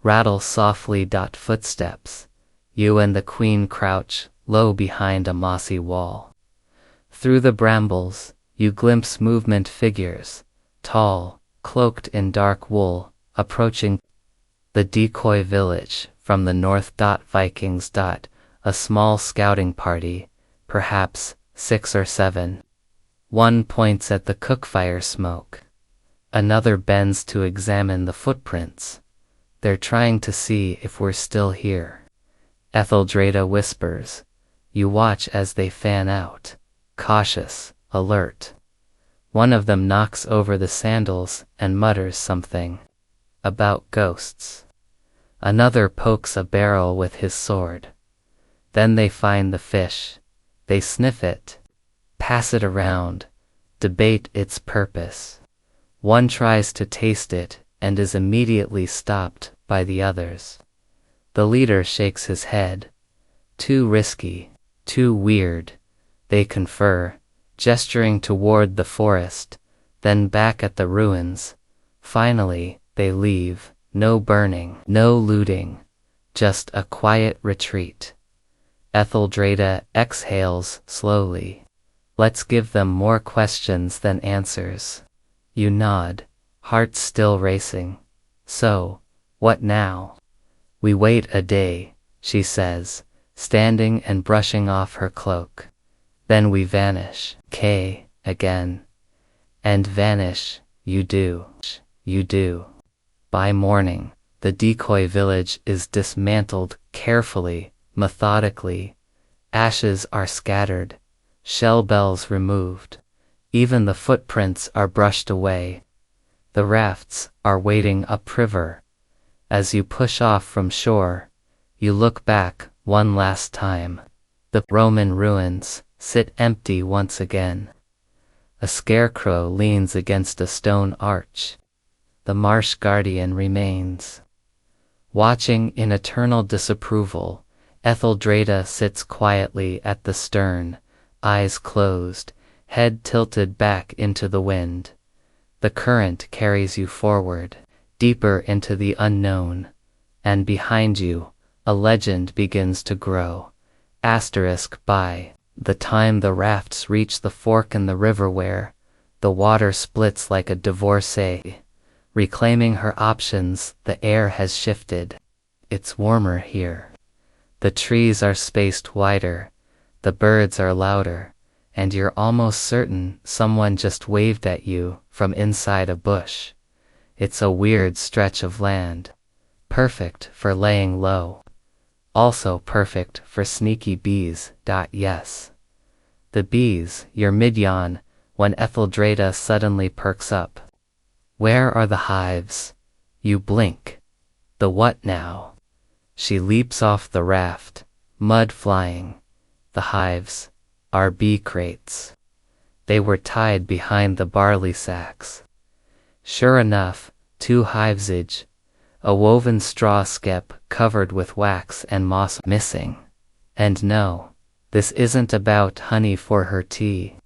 rattle softly. Footsteps. You and the queen crouch low behind a mossy wall. Through the brambles, you glimpse movement figures, tall, cloaked in dark wool, approaching the decoy village from the north. Vikings. A small scouting party, perhaps 6 or 7. One points at the cookfire smoke. Another bends to examine the footprints. They're trying to see if we're still here. Etheldreda whispers. You watch as they fan out. Cautious, alert. One of them knocks over the sandals and mutters something about ghosts. Another pokes a barrel with his sword. Then they find the fish. They sniff it, pass it around, debate its purpose. One tries to taste it and is immediately stopped by the others. The leader shakes his head. Too risky, too weird. They confer, gesturing toward the forest, then back at the ruins. Finally, they leave. No burning, no looting, just a quiet retreat. Etheldreda exhales slowly. Let's give them more questions than answers. You nod, heart still racing. So, what now? We wait a day, she says, standing and brushing off her cloak. Then we vanish, again. And vanish, you do. By morning, the decoy village is dismantled carefully, methodically. Ashes are scattered, shell bells removed. Even the footprints are brushed away. The rafts are waiting upriver. As you push off from shore, you look back one last time. The Roman ruins sit empty once again. A scarecrow leans against a stone arch. The marsh guardian remains. Watching in eternal disapproval, Etheldreda sits quietly at the stern, eyes closed, head tilted back into the wind. The current carries you forward, deeper into the unknown, and behind you, a legend begins to grow. By the time the rafts reach the fork in the river where the water splits like a divorcee, reclaiming her options, the air has shifted. It's warmer here. The trees are spaced wider, the birds are louder, and you're almost certain someone just waved at you from inside a bush. It's a weird stretch of land. Perfect for laying low. Also perfect for sneaky bees. Yes. The bees, your mid-yawn, when Etheldreda suddenly perks up. Where are the hives? You blink. The what now? She leaps off the raft, mud flying. The hives are bee crates. They were tied behind the barley sacks. Sure enough, 2 hivesage, a woven straw skep covered with wax and moss missing. And no, this isn't about honey for her tea.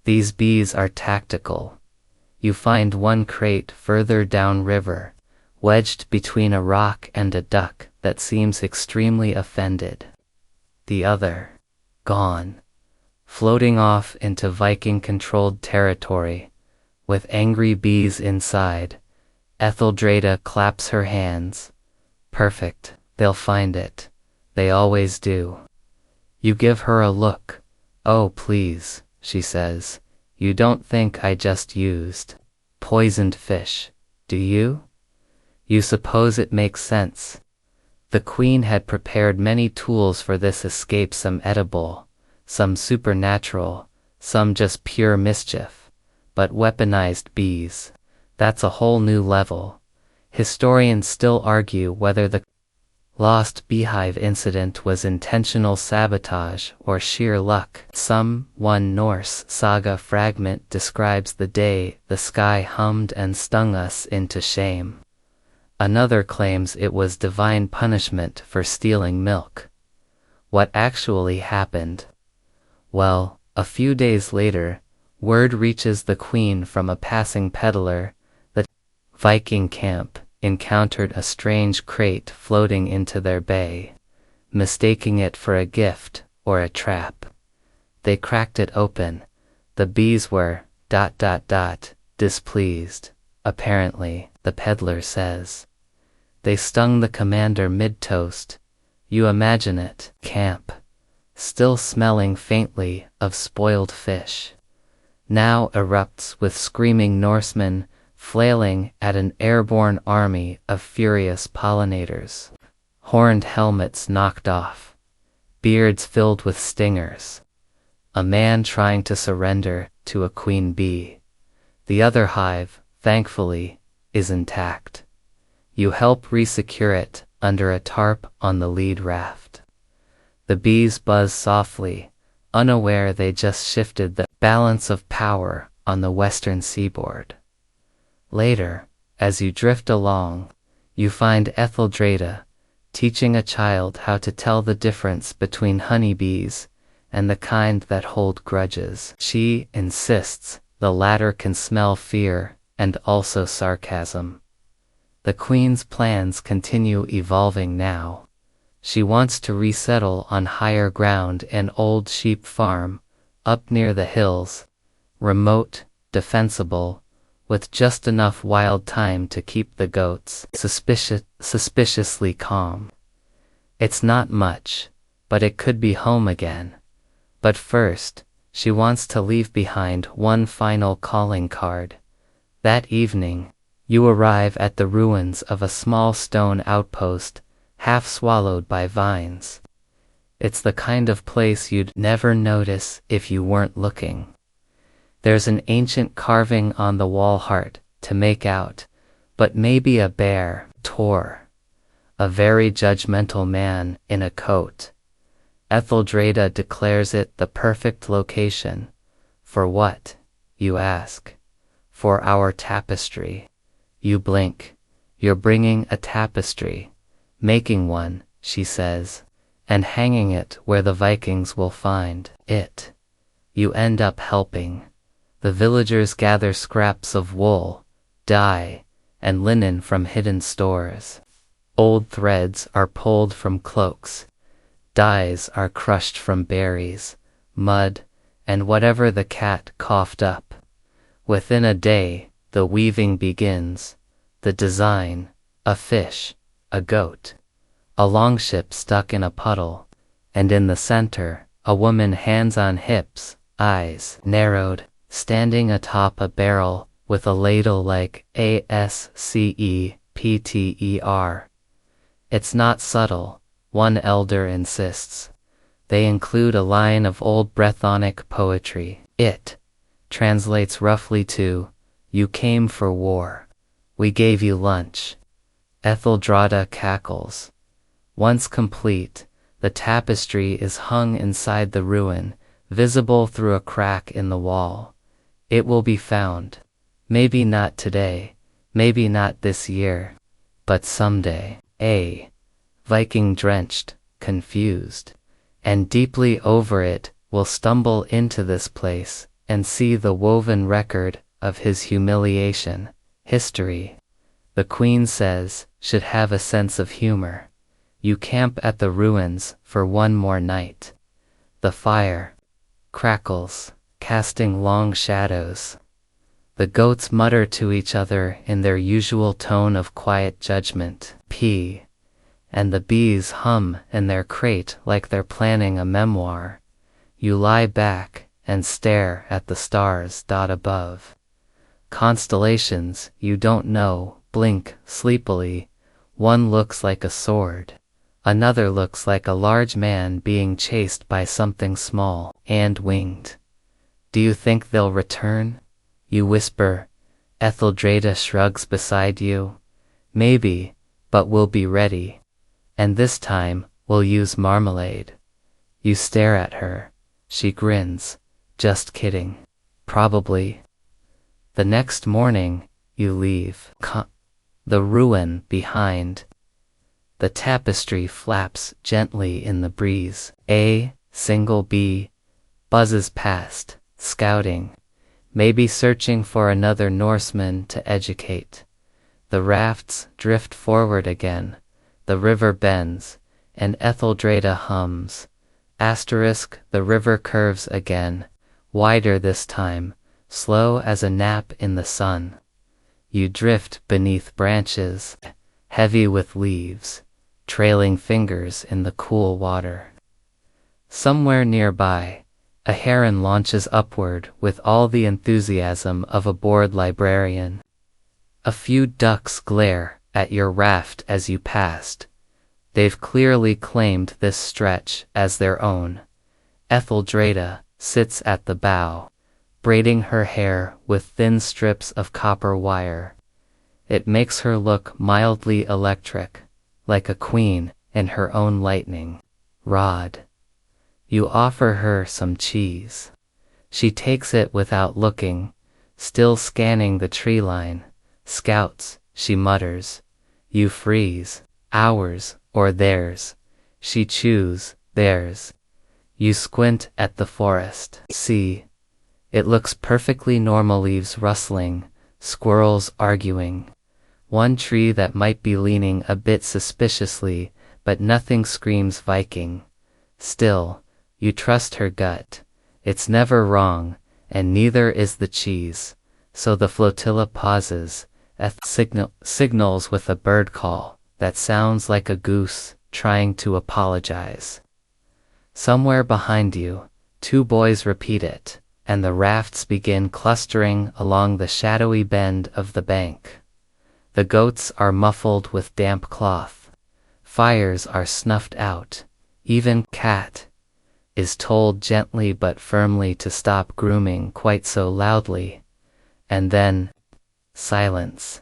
These bees are tactical. You find one crate further downriver, wedged between a rock and a duck that seems extremely offended. The other, gone, floating off into Viking-controlled territory, with angry bees inside, Etheldrada claps her hands. Perfect, they'll find it. They always do. You give her a look. Oh, please, she says. You don't think I just used poisoned fish, do you? You suppose it makes sense? The queen had prepared many tools for this escape, some edible, some supernatural, some just pure mischief. But weaponized bees, that's a whole new level. Historians still argue whether the lost beehive incident was intentional sabotage or sheer luck. One Norse saga fragment describes the day the sky hummed and stung us into shame. Another claims it was divine punishment for stealing milk. What actually happened? Well, a few days later, word reaches the queen from a passing peddler that Viking camp encountered a strange crate floating into their bay, mistaking it for a gift or a trap. They cracked it open. The bees were ... displeased, apparently, the peddler says. They stung the commander mid-toast. You imagine it, camp, still smelling faintly of spoiled fish, now erupts with screaming Norsemen flailing at an airborne army of furious pollinators. Horned helmets knocked off, beards filled with stingers. A man trying to surrender to a queen bee. The other hive, thankfully, is intact. You help resecure it under a tarp on the lead raft. The bees buzz softly, unaware they just shifted the balance of power on the western seaboard. Later, as you drift along, you find Etheldrada teaching a child how to tell the difference between honeybees and the kind that hold grudges. She insists the latter can smell fear and also sarcasm. The queen's plans continue evolving now. She wants to resettle on higher ground, an old sheep farm, up near the hills, remote, defensible, with just enough wild thyme to keep the goats suspiciously calm. It's not much, but it could be home again. But first, she wants to leave behind one final calling card. That evening, you arrive at the ruins of a small stone outpost, half swallowed by vines. It's the kind of place you'd never notice if you weren't looking. There's an ancient carving on the wall, hard to make out, but maybe a bear, Tor. A very judgmental man in a coat. Etheldrada declares it the perfect location. For what, you ask? For our tapestry. You blink. You're bringing a tapestry. Making one, she says, and hanging it where the Vikings will find it. You end up helping. The villagers gather scraps of wool, dye, and linen from hidden stores. Old threads are pulled from cloaks. Dyes are crushed from berries, mud, and whatever the cat coughed up. Within a day, the weaving begins. The design, a fish, a goat, a longship stuck in a puddle, and in the center, a woman, hands on hips, eyes narrowed, standing atop a barrel with a ladle like ASCEPTER. It's not subtle, one elder insists. They include a line of old Brythonic poetry. It translates roughly to, "You came for war. We gave you lunch." Etheldrada cackles. Once complete, the tapestry is hung inside the ruin, visible through a crack in the wall. It will be found. Maybe not today, maybe not this year, but someday. A Viking, drenched, confused, and deeply over it, will stumble into this place and see the woven record of his humiliation. History, the queen says, should have a sense of humor. You camp at the ruins for one more night. The fire crackles, casting long shadows. The goats mutter to each other in their usual tone of quiet judgment, P. And the bees hum in their crate like they're planning a memoir. You lie back and stare at the stars above. Constellations you don't know blink sleepily. One looks like a sword. Another looks like a large man being chased by something small and winged. Do you think they'll return? You whisper. Etheldreda shrugs beside you. Maybe, but we'll be ready. And this time, we'll use marmalade. You stare at her. She grins. Just kidding. Probably. The next morning, you leave the ruin behind. The tapestry flaps gently in the breeze. A single bee buzzes past, scouting, maybe searching for another Norseman to educate. The rafts drift forward again. The river bends, and Etheldreda hums. The river curves again, wider this time, slow as a nap in the sun. You drift beneath branches, heavy with leaves, trailing fingers in the cool water. Somewhere nearby, a heron launches upward with all the enthusiasm of a bored librarian. A few ducks glare at your raft as you passed. They've clearly claimed this stretch as their own. Etheldreda sits at the bow, braiding her hair with thin strips of copper wire. It makes her look mildly electric, like a queen in her own lightning rod. You offer her some cheese. She takes it without looking, still scanning the tree line. Scouts, she mutters. You freeze. Ours or theirs. She chews. Theirs. You squint at the forest. See. It looks perfectly normal, leaves rustling, squirrels arguing. One tree that might be leaning a bit suspiciously, but nothing screams Viking. Still, you trust her gut. It's never wrong, and neither is the cheese. So the flotilla pauses. Signals with a bird call that sounds like a goose trying to apologize. Somewhere behind you, two boys repeat it, and the rafts begin clustering along the shadowy bend of the bank. The goats are muffled with damp cloth. Fires are snuffed out. Even Cat is told gently but firmly to stop grooming quite so loudly. And then, silence.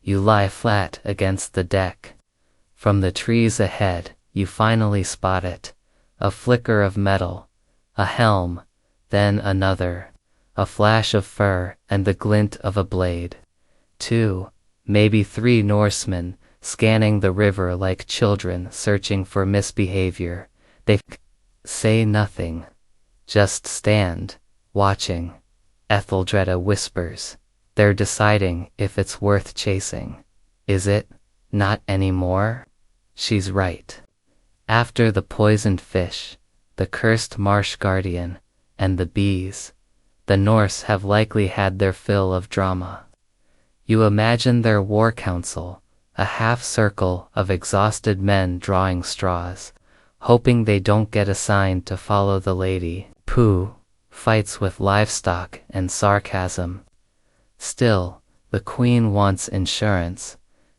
You lie flat against the deck. From the trees ahead, you finally spot it. A flicker of metal. A helm. Then another. A flash of fur and the glint of a blade. 2, maybe 3 Norsemen, scanning the river like children searching for misbehavior. They say nothing. Just stand, watching. Etheldreda whispers. They're deciding if it's worth chasing. Is it? Not anymore? She's right. After the poisoned fish, the cursed marsh guardian, and the bees, the Norse have likely had their fill of drama. You imagine their war council, a half-circle of exhausted men drawing straws, hoping they don't get assigned to follow the lady. Pooh, fights with livestock and sarcasm. Still, the queen wants insurance.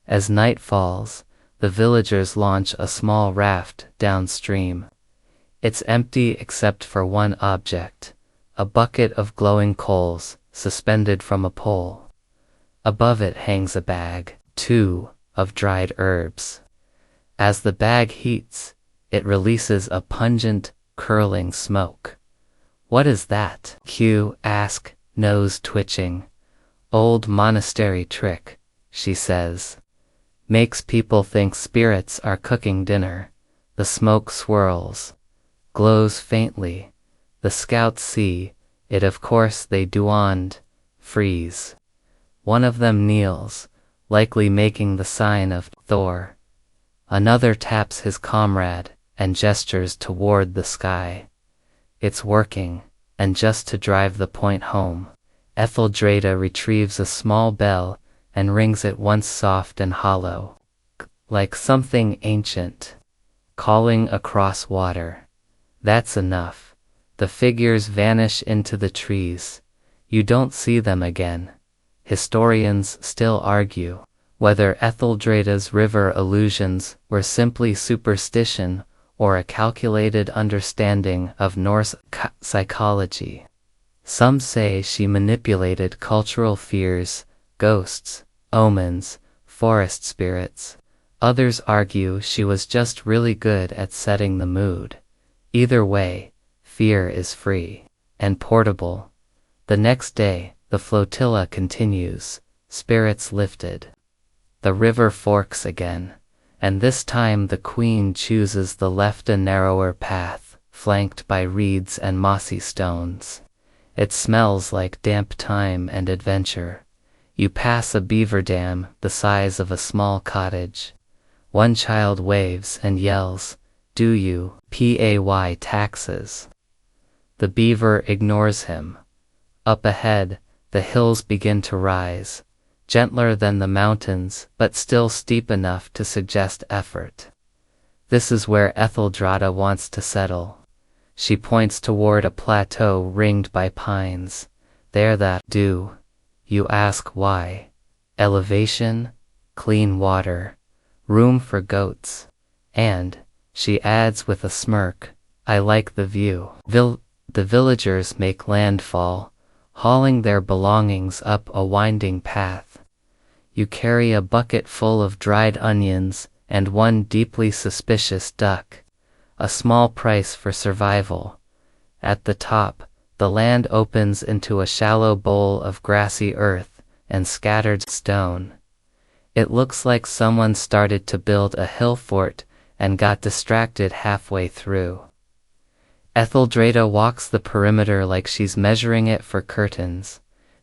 As night falls, the villagers launch a small raft downstream. It's empty except for one object, a bucket of glowing coals suspended from a pole. Above it hangs a bag, too, of dried herbs. As the bag heats, it releases a pungent, curling smoke. What is that? Q asks, nose twitching. Old monastery trick, she says. Makes people think spirits are cooking dinner. The smoke swirls, glows faintly. The scouts see it, of course they do, and freeze. One of them kneels, likely making the sign of Thor. Another taps his comrade and gestures toward the sky. It's working, and just to drive the point home, Etheldrada retrieves a small bell and rings it once soft and hollow, like something ancient, calling across water. That's enough. The figures vanish into the trees. You don't see them again. Historians still argue whether Etheldrada's river illusions were simply superstition or a calculated understanding of Norse psychology. Some say she manipulated cultural fears, ghosts, omens, forest spirits. Others argue she was just really good at setting the mood. Either way, fear is free and portable. The next day, the flotilla continues, spirits lifted. The river forks again, and this time the queen chooses the left, a narrower path, flanked by reeds and mossy stones. It smells like damp time and adventure. You pass a beaver dam the size of a small cottage. One child waves and yells, "Do you pay taxes?" The beaver ignores him. Up ahead, the hills begin to rise, gentler than the mountains but still steep enough to suggest effort. This is where Etheldrada wants to settle. She points toward a plateau ringed by pines. There that do. You ask why. Elevation, clean water, room for goats, and, she adds with a smirk, I like the view. The villagers make landfall, hauling their belongings up a winding path. You carry a bucket full of dried onions and one deeply suspicious duck, a small price for survival. At the top, the land opens into a shallow bowl of grassy earth and scattered stone. It looks like someone started to build a hill fort and got distracted halfway through. Etheldrada walks the perimeter like she's measuring it for curtains.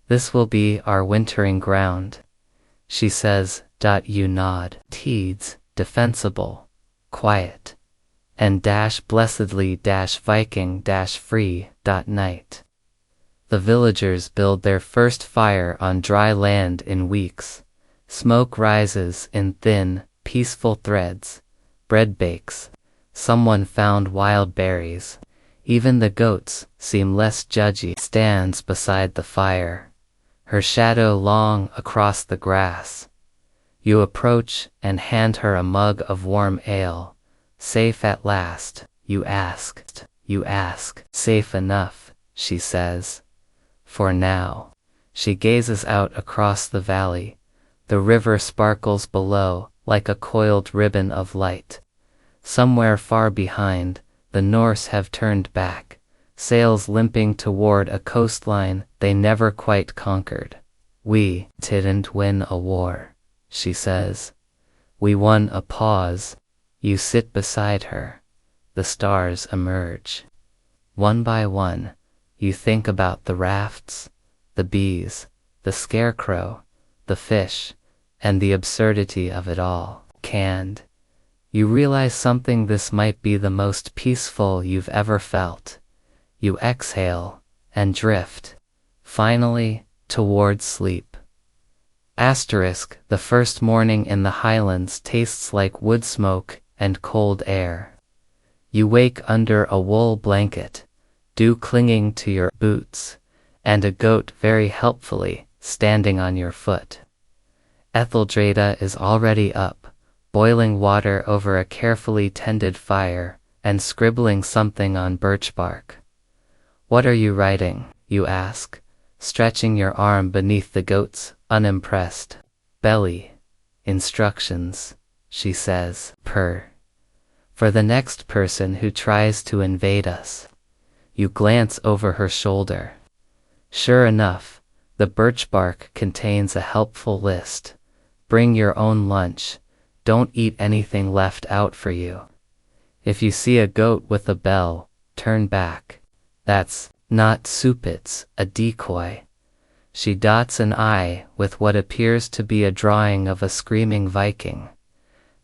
This will be our wintering ground, she says. You nod. Teeds, defensible, quiet, and blessedly Viking free. Night. The villagers build their first fire on dry land in weeks. Smoke rises in thin, peaceful threads. Bread bakes. Someone found wild berries. Even the goats seem less judgy. Stands beside the fire, her shadow long across the grass. You approach and hand her a mug of warm ale. Safe at last, you ask. Safe enough, she says. For now. She gazes out across the valley. The river sparkles below like a coiled ribbon of light. Somewhere far behind, the Norse have turned back, sails limping toward a coastline they never quite conquered. We didn't win a war, she says. We won a pause. You sit beside her. The stars emerge. One by one, you think about the rafts, the bees, the scarecrow, the fish, and the absurdity of it all. You realize something. This might be the most peaceful you've ever felt. You exhale and drift, finally, toward sleep. The first morning in the Highlands tastes like wood smoke and cold air. You wake under a wool blanket, dew clinging to your boots, and a goat very helpfully standing on your foot. Etheldrada is already up, boiling water over a carefully tended fire, and scribbling something on birch bark. What are you writing? You ask, stretching your arm beneath the goat's unimpressed belly. Instructions, she says. For the next person who tries to invade us. You glance over her shoulder. Sure enough, the birch bark contains a helpful list. Bring your own lunch. Don't eat anything left out for you. If you see a goat with a bell, turn back. That's not soup, it's a decoy. She dots an I with what appears to be a drawing of a screaming Viking.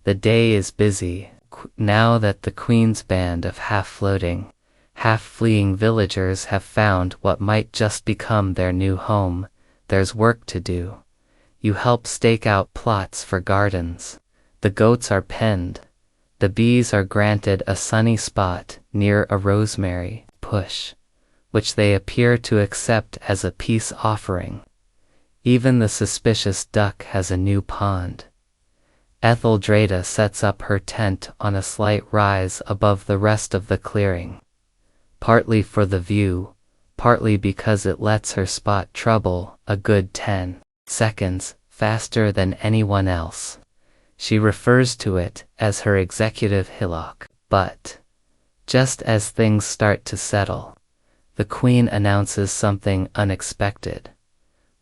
The day is busy, now that the Queen's band of half-floating, Half-fleeing villagers have found what might just become their new home. There's work to do. You help stake out plots for gardens. The goats are penned. The bees are granted a sunny spot near a rosemary bush, which they appear to accept as a peace offering. Even the suspicious duck has a new pond. Etheldreda sets up her tent on a slight rise above the rest of the clearing. Partly for the view, partly because it lets her spot trouble a good 10 seconds faster than anyone else. She refers to it as her executive hillock. But just as things start to settle, the queen announces something unexpected.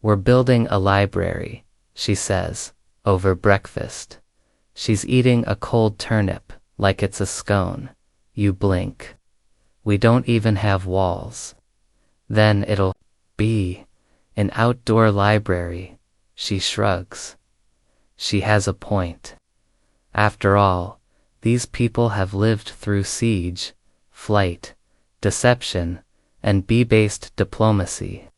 "We're building a library," she says, over breakfast. She's eating a cold turnip like it's a scone. You blink. "We don't even have walls." "Then it'll be an outdoor library," she shrugs. She has a point. After all, these people have lived through siege, flight, deception, and bee-based diplomacy.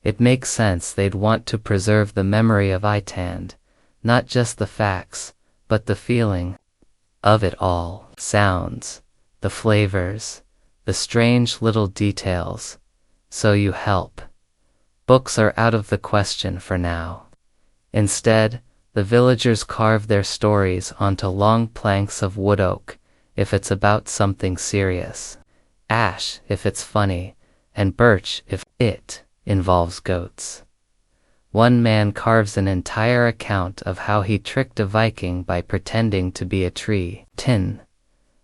It makes sense they'd want to preserve the memory of Itand, not just the facts, but the feeling of it all. Sounds, the flavors, the strange little details. So you help. Books are out of the question for now. Instead, the villagers carve their stories onto long planks of wood oak, if it's about something serious, ash if it's funny, and birch if it involves goats. One man carves an entire account of how he tricked a Viking by pretending to be a tree.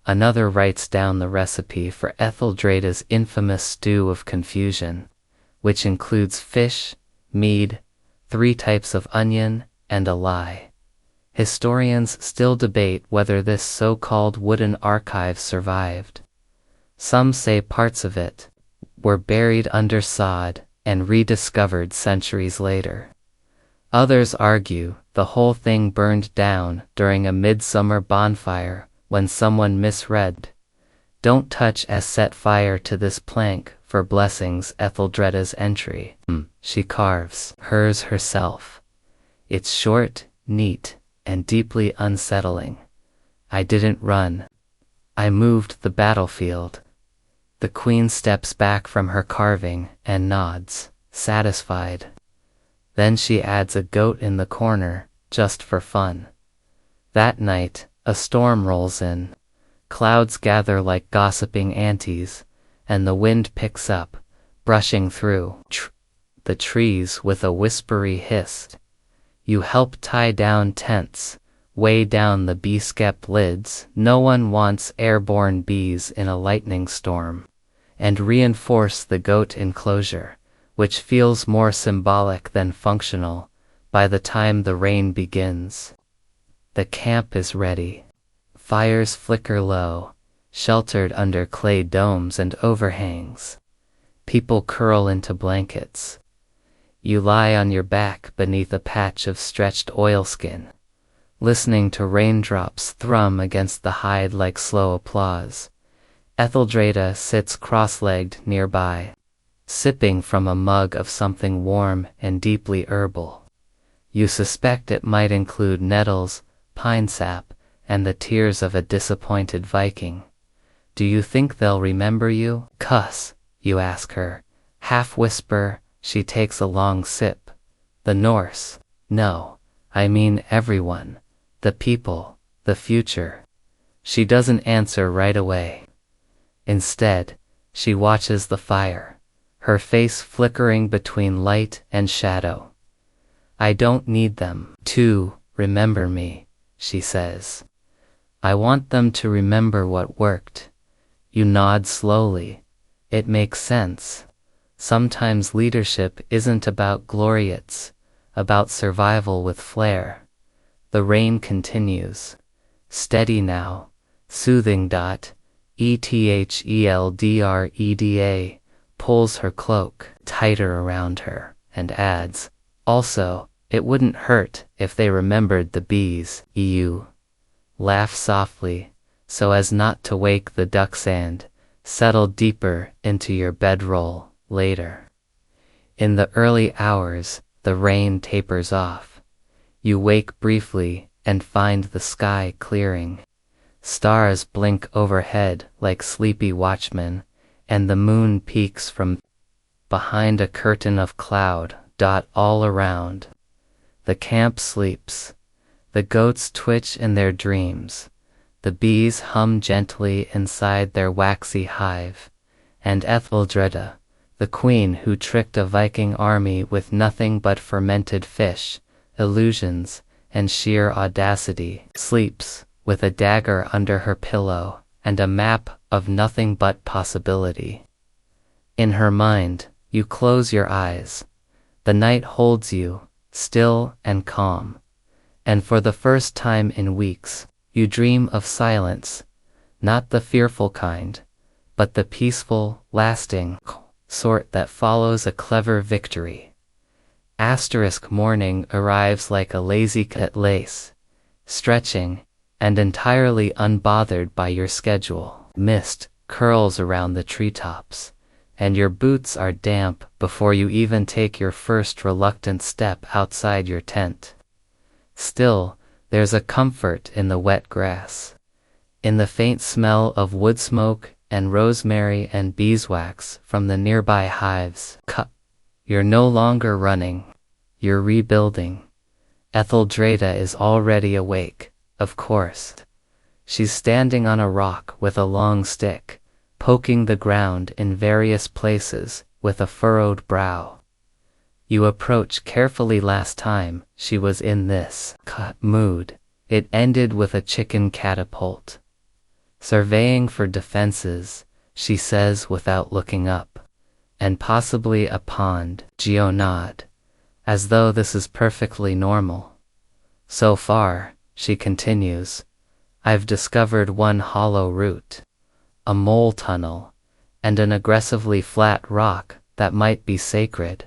Another writes down the recipe for Etheldreda's infamous stew of confusion, which includes fish, mead, 3 types of onion, and a lie. Historians still debate whether this so-called wooden archive survived. Some say parts of it were buried under sod and rediscovered centuries later. Others argue the whole thing burned down during a midsummer bonfire when someone misread. "Don't touch as set fire to this plank for blessings." Etheldreda's entry. She carves hers herself. It's short, neat, and deeply unsettling. "I didn't run. I moved the battlefield." The queen steps back from her carving and nods, satisfied. Then she adds a goat in the corner, just for fun. That night, a storm rolls in. Clouds gather like gossiping aunties, and the wind picks up, brushing through the trees with a whispery hiss. You help tie down tents, weigh down the bee-skept lids. No one wants airborne bees in a lightning storm. And reinforce the goat enclosure, which feels more symbolic than functional, by the time the rain begins. The camp is ready. Fires flicker low, sheltered under clay domes and overhangs. People curl into blankets. You lie on your back beneath a patch of stretched oilskin, listening to raindrops thrum against the hide like slow applause. Etheldreda sits cross-legged nearby, sipping from a mug of something warm and deeply herbal. You suspect it might include nettles, pine sap, and the tears of a disappointed Viking. "Do you think they'll remember you?" "Cuss?" you ask her. Half whisper, she takes a long sip. "The Norse." "No, I mean everyone. The people, the future." She doesn't answer right away. Instead, she watches the fire, her face flickering between light and shadow. "I don't need them to remember me," she says. "I want them to remember what worked." You nod slowly. It makes sense. Sometimes leadership isn't about glory, it's about survival with flair. The rain continues. Steady now. Soothing. Etheldreda pulls her cloak tighter around her and adds, "Also, it wouldn't hurt if they remembered the bees." You laugh softly, so as not to wake the ducksand, settle deeper into your bedroll later. In the early hours, the rain tapers off. You wake briefly and find the sky clearing. Stars blink overhead like sleepy watchmen, and the moon peeks from behind a curtain of cloud all around. The camp sleeps. The goats twitch in their dreams. The bees hum gently inside their waxy hive. And Etheldreda, the queen who tricked a Viking army with nothing but fermented fish, illusions, and sheer audacity, sleeps, with a dagger under her pillow, and a map of nothing but possibility. In her mind, you close your eyes. The night holds you, still and calm. And for the first time in weeks, you dream of silence, not the fearful kind, but the peaceful, lasting sort that follows a clever victory. Morning arrives like a lazy cut lace, stretching, and entirely unbothered by your schedule. Mist curls around the treetops, and your boots are damp before you even take your first reluctant step outside your tent. Still, there's a comfort in the wet grass, in the faint smell of wood smoke and rosemary and beeswax from the nearby hives. You're no longer running, you're rebuilding. Etheldreda is already awake, of course. She's standing on a rock with a long stick, poking the ground in various places with a furrowed brow. You approach carefully. Last time she was in this mood, it ended with a chicken catapult. Surveying for defenses, she says without looking up, and possibly a pond, geonod, as though this is perfectly normal. So far, she continues, I've discovered one hollow route, a mole tunnel, and an aggressively flat rock that might be sacred,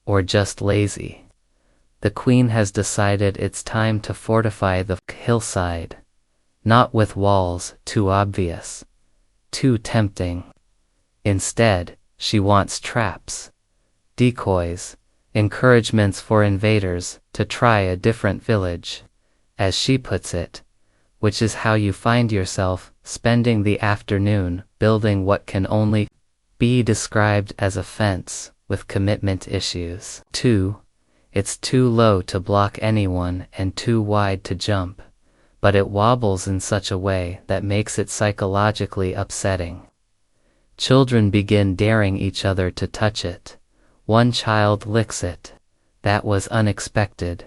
or just lazy. The queen has decided it's time to fortify the hillside, not with walls too obvious, too tempting. Instead, she wants traps, decoys, encouragements for invaders to try a different village, as she puts it, which is how you find yourself spending the afternoon building what can only be described as a fence with commitment issues. 2. It's too low to block anyone and too wide to jump, but it wobbles in such a way that makes it psychologically upsetting. Children begin daring each other to touch it. One child licks it. That was unexpected.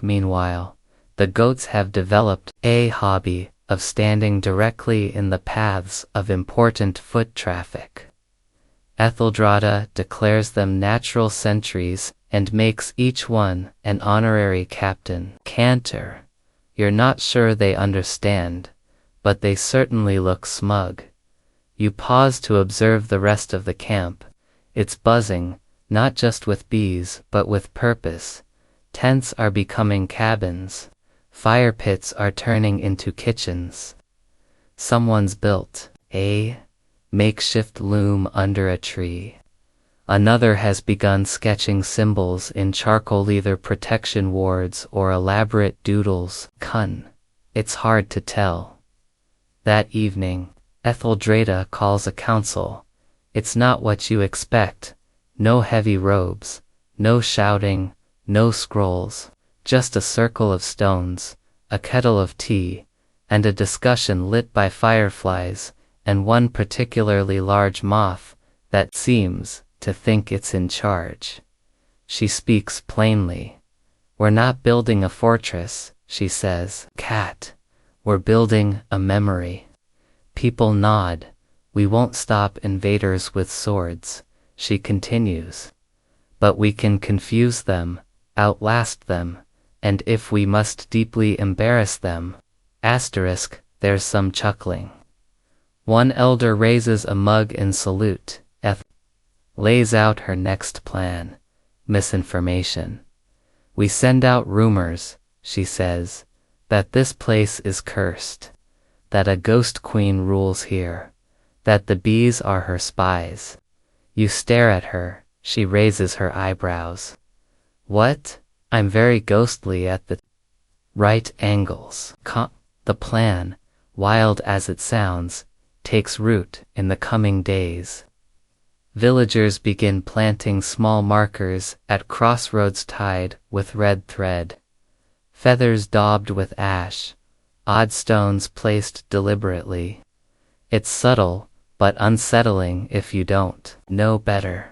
Meanwhile, the goats have developed a hobby of standing directly in the paths of important foot traffic. Etheldreda declares them natural sentries and makes each one an honorary captain. Cantor. You're not sure they understand, but they certainly look smug. You pause to observe the rest of the camp. It's buzzing, not just with bees, but with purpose. Tents are becoming cabins. Fire pits are turning into kitchens. Someone's built a makeshift loom under a tree. Another has begun sketching symbols in charcoal, either protection wards or elaborate doodles. It's hard to tell. That evening, Etheldreda calls a council. It's not what you expect. No heavy robes, no shouting, no scrolls, just a circle of stones, a kettle of tea, and a discussion lit by fireflies, and one particularly large moth that seems to think it's in charge. She speaks plainly. We're not building a fortress, she says. We're building a memory. People nod. We won't stop invaders with swords, she continues. But we can confuse them, outlast them, and if we must deeply embarrass them. There's some chuckling. One elder raises a mug in salute. Lays out her next plan. Misinformation. We send out rumors, she says, that this place is cursed, that a ghost queen rules here, That the bees are her spies. You stare at her, she raises her eyebrows. What? I'm very ghostly at the right angles. The plan, wild as it sounds, takes root in the coming days. Villagers begin planting small markers at crossroads tied with red thread. Feathers daubed with ash, odd stones placed deliberately. It's subtle, but unsettling if you don't know better.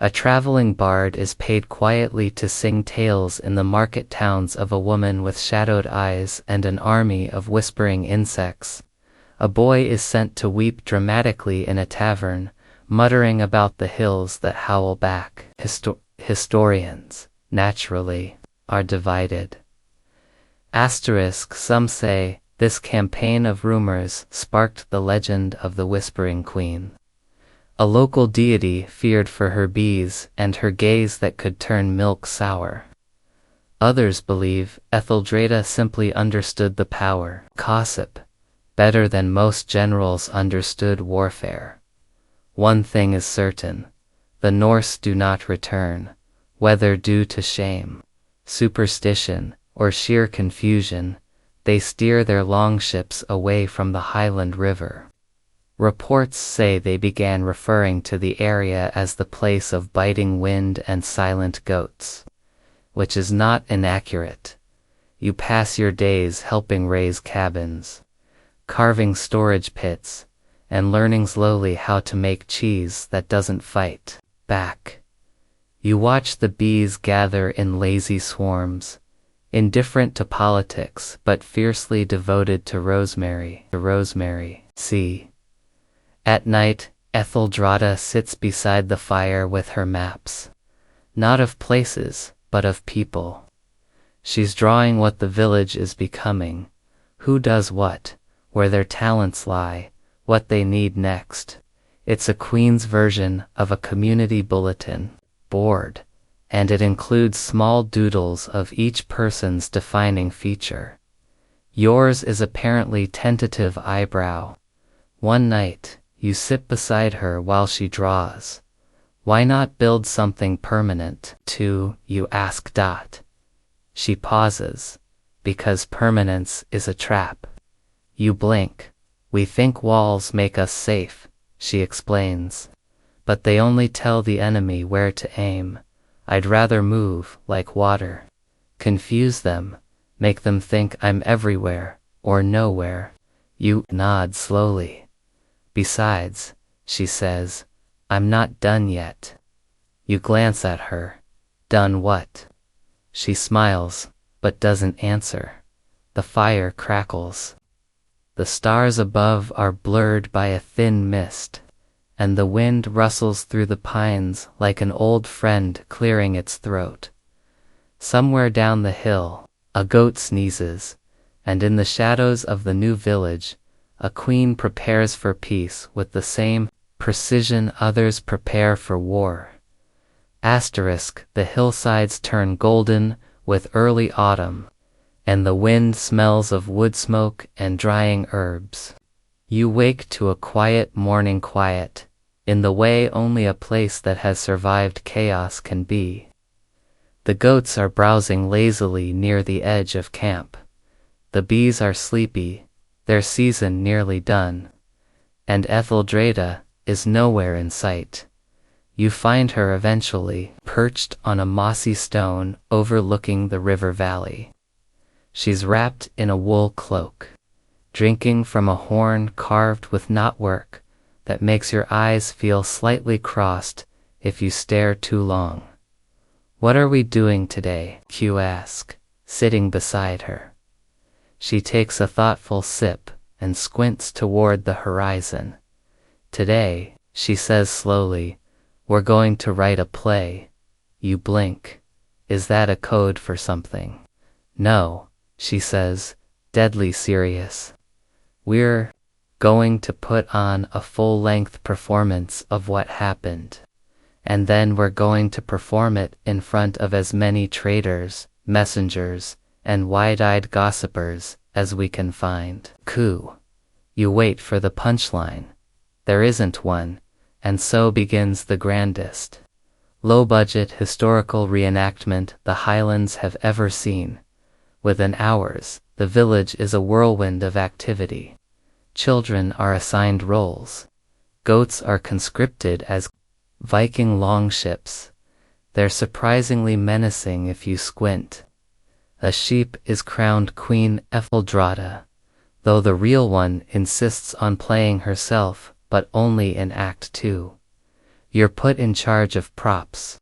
A traveling bard is paid quietly to sing tales in the market towns of a woman with shadowed eyes and an army of whispering insects. A boy is sent to weep dramatically in a tavern, muttering about the hills that howl back. Historians, naturally, are divided. Some say this campaign of rumors sparked the legend of the Whispering Queen. A local deity feared for her bees and her gaze that could turn milk sour. Others believe Etheldreda simply understood the power, gossip, better than most generals understood warfare. One thing is certain, the Norse do not return, whether due to shame, superstition, or sheer confusion. They steer their longships away from the Highland River. Reports say they began referring to the area as the place of biting wind and silent goats, which is not inaccurate. You pass your days helping raise cabins, carving storage pits, and learning slowly how to make cheese that doesn't fight back. You watch the bees gather in lazy swarms, indifferent to politics but fiercely devoted to rosemary. See. At night, Etheldreda sits beside the fire with her maps. Not of places, but of people. She's drawing what the village is becoming, who does what, where their talents lie, what they need next. It's a queen's version of a community bulletin board, and it includes small doodles of each person's defining feature. Yours is apparently tentative eyebrow. One night, you sit beside her while she draws. Why not build something permanent, too, you ask. She pauses. Because permanence is a trap. You blink. We think walls make us safe, she explains. But they only tell the enemy where to aim. I'd rather move like water. Confuse them, make them think I'm everywhere, or nowhere. You nod slowly. Besides, she says, I'm not done yet. You glance at her. Done what? She smiles, but doesn't answer. The fire crackles. The stars above are blurred by a thin mist, and the wind rustles through the pines like an old friend clearing its throat. Somewhere down the hill, a goat sneezes, and in the shadows of the new village, a queen prepares for peace with the same precision others prepare for war. The hillsides turn golden with early autumn, and the wind smells of wood smoke and drying herbs. You wake to a quiet morning quiet, in the way only a place that has survived chaos can be. The goats are browsing lazily near the edge of camp. The bees are sleepy, their season nearly done, and Etheldreda is nowhere in sight. You find her eventually, perched on a mossy stone overlooking the river valley. She's wrapped in a wool cloak, drinking from a horn carved with knotwork that makes your eyes feel slightly crossed if you stare too long. What are we doing today? You ask, sitting beside her. She takes a thoughtful sip and squints toward the horizon. Today, she says slowly, we're going to write a play. You blink. Is that a code for something? No, she says, deadly serious. We're going to put on a full-length performance of what happened. And then we're going to perform it in front of as many traders, messengers, and wide-eyed gossipers as we can find. You wait for the punchline. there isn't one, and so begins the grandest, low-budget historical reenactment the Highlands have ever seen. Within hours, the village is a whirlwind of activity. Children are assigned roles. Goats are conscripted as Viking longships. They're surprisingly menacing if you squint. A sheep is crowned Queen Etheldrada, though the real one insists on playing herself, but only in Act 2. You're put in charge of props,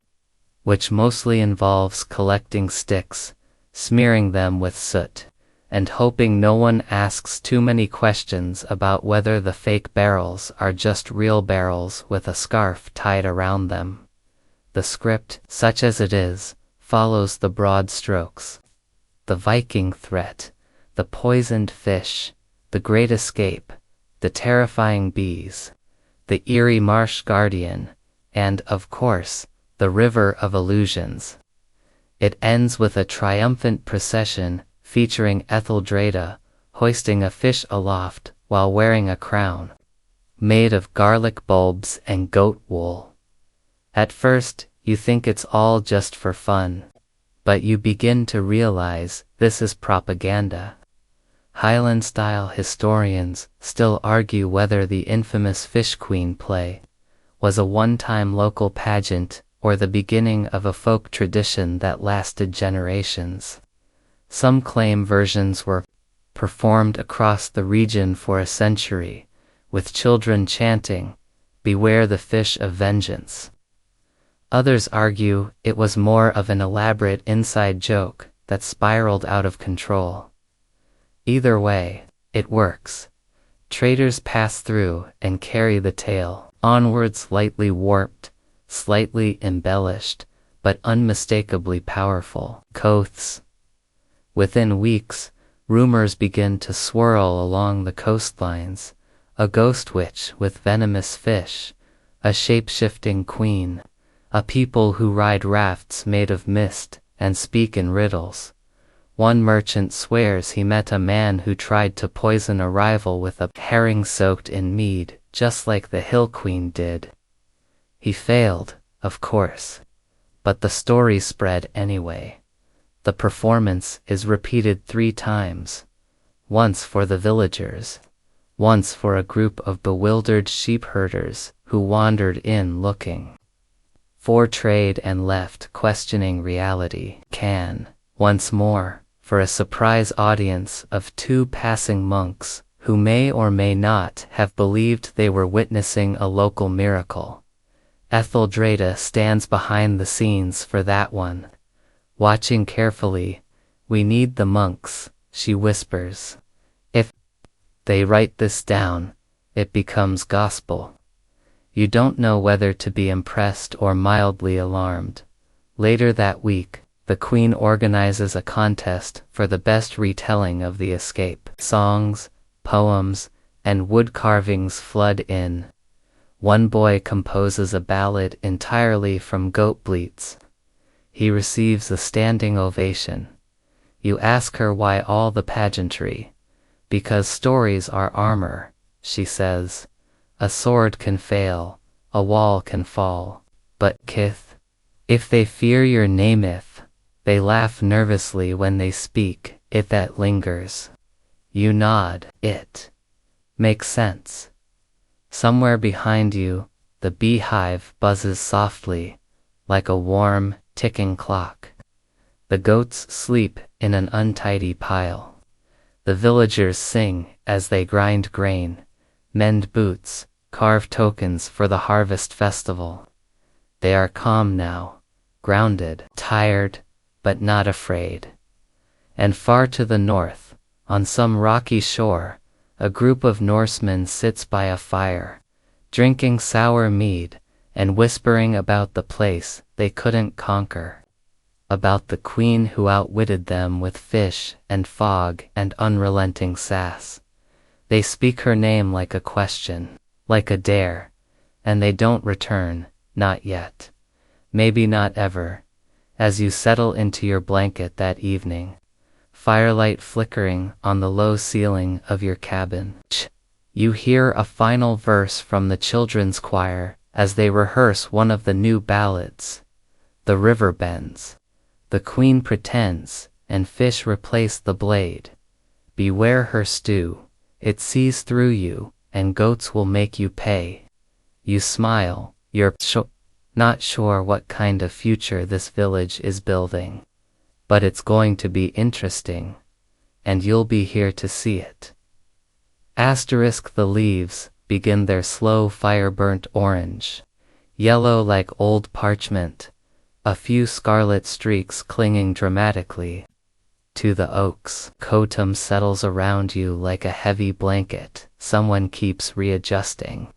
which mostly involves collecting sticks, smearing them with soot, and hoping no one asks too many questions about whether the fake barrels are just real barrels with a scarf tied around them. The script, such as it is, follows the broad strokes. The Viking threat, the poisoned fish, the great escape, the terrifying bees, the eerie marsh guardian, and, of course, the river of illusions. It ends with a triumphant procession featuring Etheldrada hoisting a fish aloft while wearing a crown made of garlic bulbs and goat wool. At first, you think it's all just for fun, but you begin to realize this is propaganda. Highland-style historians still argue whether the infamous Fish Queen play was a one-time local pageant or the beginning of a folk tradition that lasted generations. Some claim versions were performed across the region for a century, with children chanting, "Beware the fish of vengeance." Others argue it was more of an elaborate inside joke that spiraled out of control. Either way, it works. Traders pass through and carry the tale onward, slightly warped, slightly embellished, but unmistakably powerful. Coaths. Within weeks, rumors begin to swirl along the coastlines. A ghost witch with venomous fish, a shape-shifting queen, a people who ride rafts made of mist and speak in riddles. One merchant swears he met a man who tried to poison a rival with a herring soaked in mead, just like the Hill Queen did. He failed, of course, but the story spread anyway. The performance is repeated 3 times, once for the villagers, once for a group of bewildered sheep herders who wandered in looking for trade and left questioning reality. Once more, for a surprise audience of 2 passing monks who may or may not have believed they were witnessing a local miracle. Etheldrada stands behind the scenes for that one. Watching carefully, "We need the monks," she whispers. "If they write this down, it becomes gospel." You don't know whether to be impressed or mildly alarmed. Later that week, the Queen organizes a contest for the best retelling of the escape. Songs, poems, and wood carvings flood in. One boy composes a ballad entirely from goat bleats. He receives a standing ovation. You ask her why all the pageantry. "Because stories are armor," she says. "A sword can fail, a wall can fall, but if they fear your nameth, they laugh nervously when they speak it that lingers." You nod. It makes sense. Somewhere behind you, the beehive buzzes softly, like a warm, ticking clock. The goats sleep in an untidy pile. The villagers sing as they grind grain, mend boots, carve tokens for the harvest festival. They are calm now, grounded, tired, but not afraid. And far to the north, on some rocky shore, a group of Norsemen sits by a fire, drinking sour mead and whispering about the place they couldn't conquer. About the queen who outwitted them with fish and fog and unrelenting sass. They speak her name like a question, like a dare, and they don't return, not yet. Maybe not ever. As you settle into your blanket that evening, firelight flickering on the low ceiling of your cabin, You hear a final verse from the children's choir as they rehearse one of the new ballads. The river bends. The queen pretends, and fish replace the blade. Beware her stew, it sees through you, and goats will make you pay. You smile, you're not sure what kind of future this village is building. But it's going to be interesting, and you'll be here to see it. The leaves begin their slow fire-burnt orange, yellow like old parchment, a few scarlet streaks clinging dramatically to the oaks. Autumn settles around you like a heavy blanket someone keeps readjusting.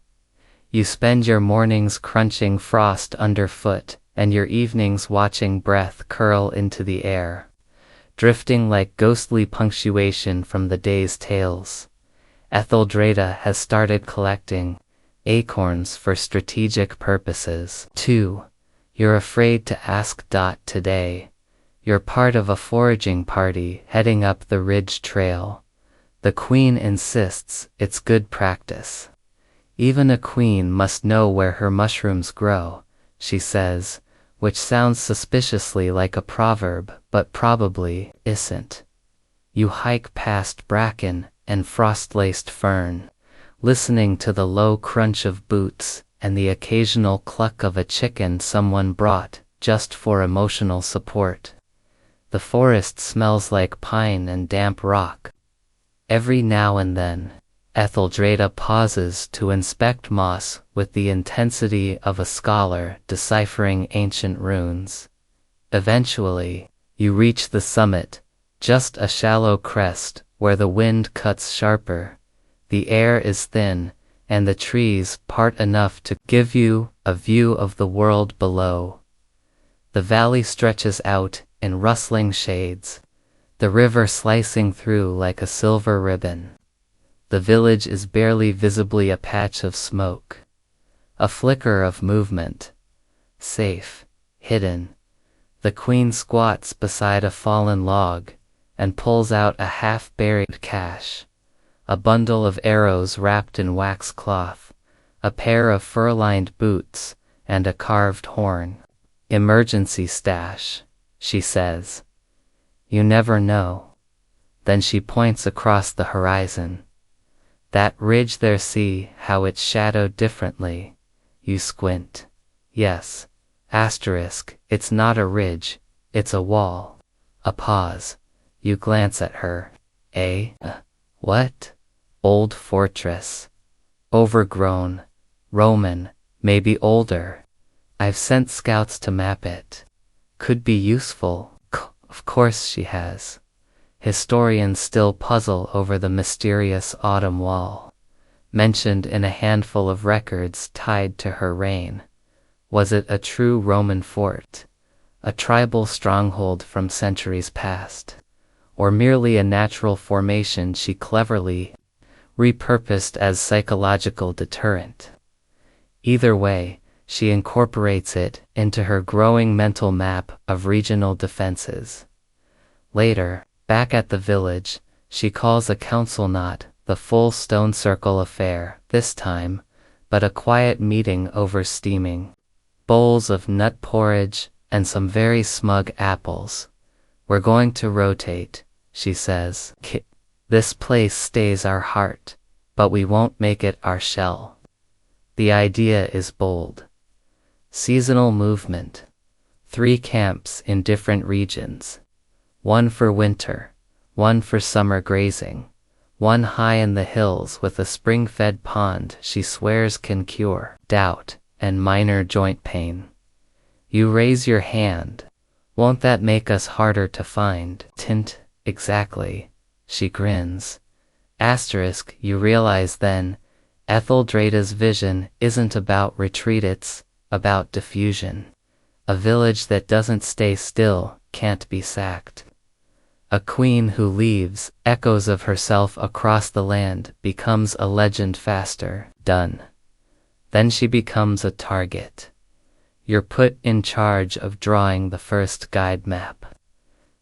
You spend your mornings crunching frost underfoot and your evenings watching breath curl into the air, drifting like ghostly punctuation from the day's tales. Etheldreda has started collecting acorns for strategic purposes. 2. You're afraid to ask. Today, you're part of a foraging party heading up the ridge trail. The queen insists it's good practice. Even a queen must know where her mushrooms grow, she says, which sounds suspiciously like a proverb, but probably isn't. You hike past bracken and frost-laced fern, listening to the low crunch of boots and the occasional cluck of a chicken someone brought just for emotional support. The forest smells like pine and damp rock. Every now and then, Etheldreda pauses to inspect moss with the intensity of a scholar deciphering ancient runes. Eventually, you reach the summit, just a shallow crest where the wind cuts sharper. The air is thin, and the trees part enough to give you a view of the world below. The valley stretches out in rustling shades, the river slicing through like a silver ribbon. The village is barely visibly a patch of smoke. A flicker of movement. Safe, hidden. The queen squats beside a fallen log and pulls out a half-buried cache. A bundle of arrows wrapped in wax cloth, a pair of fur-lined boots, and a carved horn. Emergency stash, she says. You never know. Then she points across the horizon. That ridge there, see how it's shadowed differently. You squint. Yes. It's not a ridge, it's a wall. A pause. You glance at her. What? Old fortress. Overgrown. Roman. Maybe older. I've sent scouts to map it. Could be useful. Of course she has. Historians still puzzle over the mysterious autumn wall, mentioned in a handful of records tied to her reign. Was it a true Roman fort, a tribal stronghold from centuries past, or merely a natural formation she cleverly repurposed as psychological deterrent? Either way, she incorporates it into her growing mental map of regional defenses. Later, back at the village, she calls a council, not the full stone circle affair this time, but a quiet meeting over steaming bowls of nut porridge and some very smug apples. We're going to rotate, she says. This place stays our heart, but we won't make it our shell. The idea is bold. Seasonal movement. 3 camps in different regions. One for winter, one for summer grazing, one high in the hills with a spring-fed pond she swears can cure doubt and minor joint pain. You raise your hand. Won't that make us harder to find? Exactly. She grins. You realize then, Etheldreda's vision isn't about retreat, it's about diffusion. A village that doesn't stay still can't be sacked. A queen who leaves echoes of herself across the land becomes a legend faster. Done. Then she becomes a target. You're put in charge of drawing the first guide map,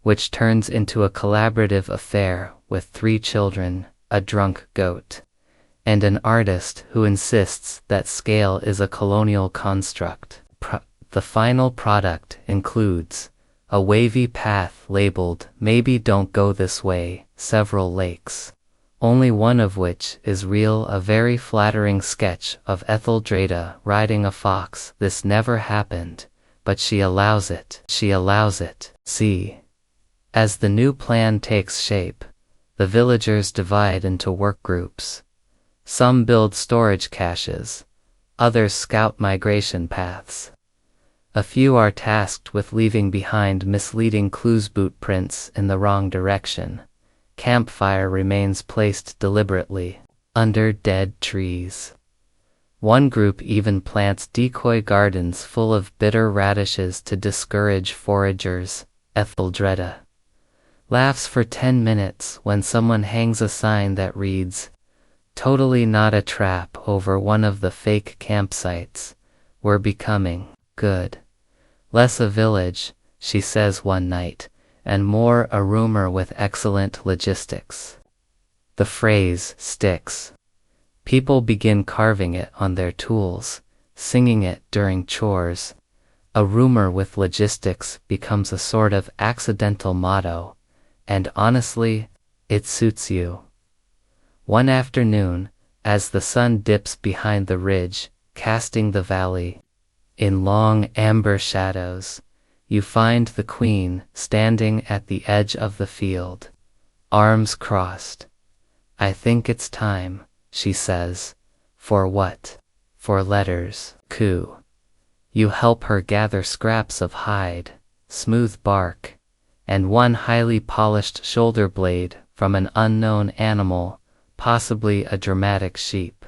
which turns into a collaborative affair with 3 children, a drunk goat, and an artist who insists that scale is a colonial construct. The final product includes a wavy path labeled "Maybe Don't Go This Way," several lakes, only one of which is real, a very flattering sketch of Etheldreda riding a fox. This never happened, but she allows it. See. As the new plan takes shape, the villagers divide into work groups. Some build storage caches, others scout migration paths. A few are tasked with leaving behind misleading clues, boot prints in the wrong direction. Campfire remains placed deliberately under dead trees. One group even plants decoy gardens full of bitter radishes to discourage foragers. Etheldreda laughs for 10 minutes when someone hangs a sign that reads, "Totally not a trap," over one of the fake campsites. "We're becoming good. Less a village," she says one night, "and more a rumor with excellent logistics." The phrase sticks. People begin carving it on their tools, singing it during chores. A rumor with logistics becomes a sort of accidental motto, and honestly, it suits you. One afternoon, as the sun dips behind the ridge, casting the valley in long amber shadows, you find the queen standing at the edge of the field, arms crossed. "I think it's time," she says. "For what?" "For letters." Coo. You help her gather scraps of hide, smooth bark, and one highly polished shoulder blade from an unknown animal, possibly a dramatic sheep.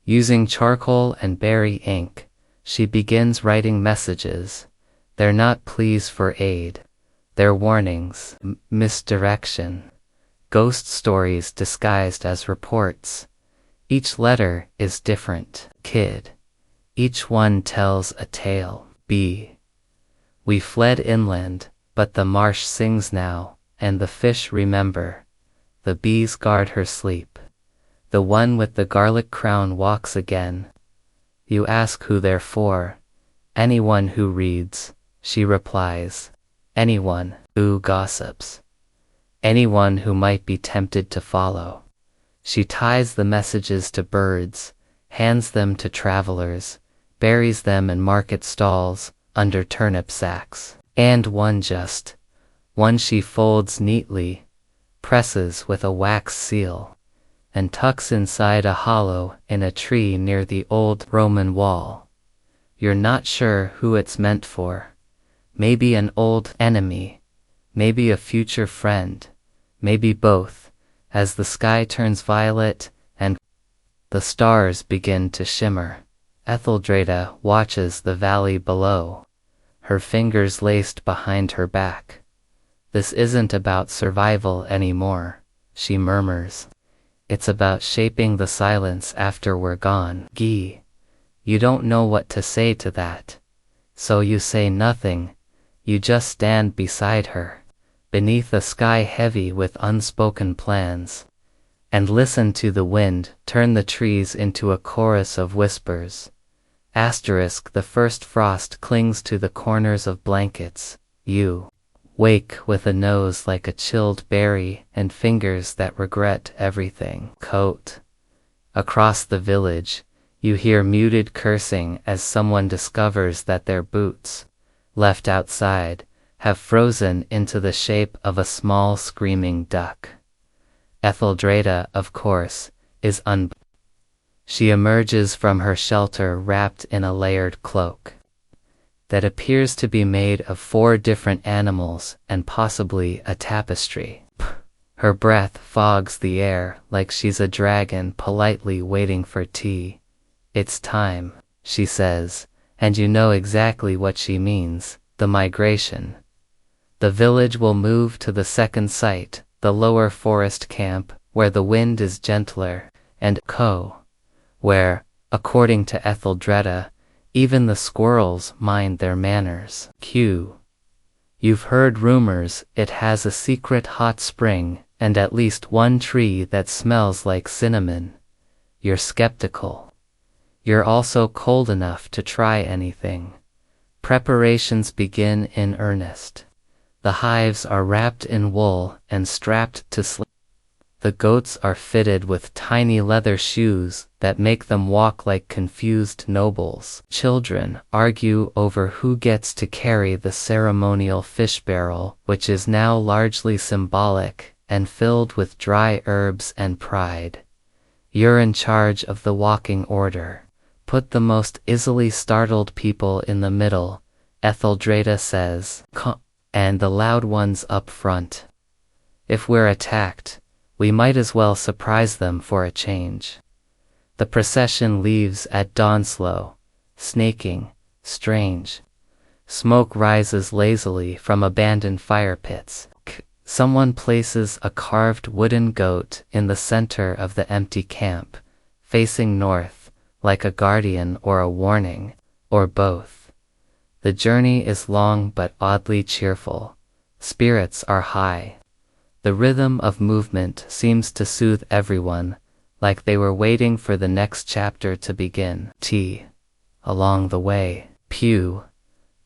Using charcoal and berry ink, she begins writing messages. They're not pleas for aid. They're warnings, misdirection, ghost stories disguised as reports. Each letter is different. Kid. Each one tells a tale. B. We fled inland, but the marsh sings now, and the fish remember. The bees guard her sleep. The one with the garlic crown walks again. You ask who they're for. Anyone who reads, she replies. Anyone who gossips. Anyone who might be tempted to follow. She ties the messages to birds, hands them to travelers, buries them in market stalls, under turnip sacks. And one she folds neatly, presses with a wax seal, and tucks inside a hollow in a tree near the old Roman wall. You're not sure who it's meant for. Maybe an old enemy, maybe a future friend, maybe both, as the sky turns violet and the stars begin to shimmer. Etheldreda watches the valley below, her fingers laced behind her back. This isn't about survival anymore, she murmurs. It's about shaping the silence after we're gone. Gee, you don't know what to say to that. So you say nothing, you just stand beside her, beneath a sky heavy with unspoken plans, and listen to the wind turn the trees into a chorus of whispers. The first frost clings to the corners of blankets. You wake with a nose like a chilled berry and fingers that regret everything. Coat. Across the village, you hear muted cursing as someone discovers that their boots, left outside, have frozen into the shape of a small screaming duck. Etheldreda, of course, is She emerges from her shelter wrapped in a layered cloak that appears to be made of 4 different animals and possibly a tapestry. Her breath fogs the air like she's a dragon politely waiting for tea. It's time, she says, and you know exactly what she means, the migration. The village will move to the second site, the lower forest camp, where the wind is gentler, and where, according to Etheldreda, even the squirrels mind their manners. You've heard rumors it has a secret hot spring and at least one tree that smells like cinnamon. You're skeptical. You're also cold enough to try anything. Preparations begin in earnest. The hives are wrapped in wool and strapped to sleep. The goats are fitted with tiny leather shoes that make them walk like confused nobles. Children argue over who gets to carry the ceremonial fish barrel, which is now largely symbolic and filled with dry herbs and pride. You're in charge of the walking order. Put the most easily startled people in the middle, Etheldreda says, and the loud ones up front. If we're attacked, we might as well surprise them for a change. The procession leaves at dawn slow, snaking, strange. Smoke rises lazily from abandoned fire pits. Someone places a carved wooden goat in the center of the empty camp, facing north, like a guardian or a warning, or both. The journey is long but oddly cheerful. Spirits are high. The rhythm of movement seems to soothe everyone, like they were waiting for the next chapter to begin. Along the way,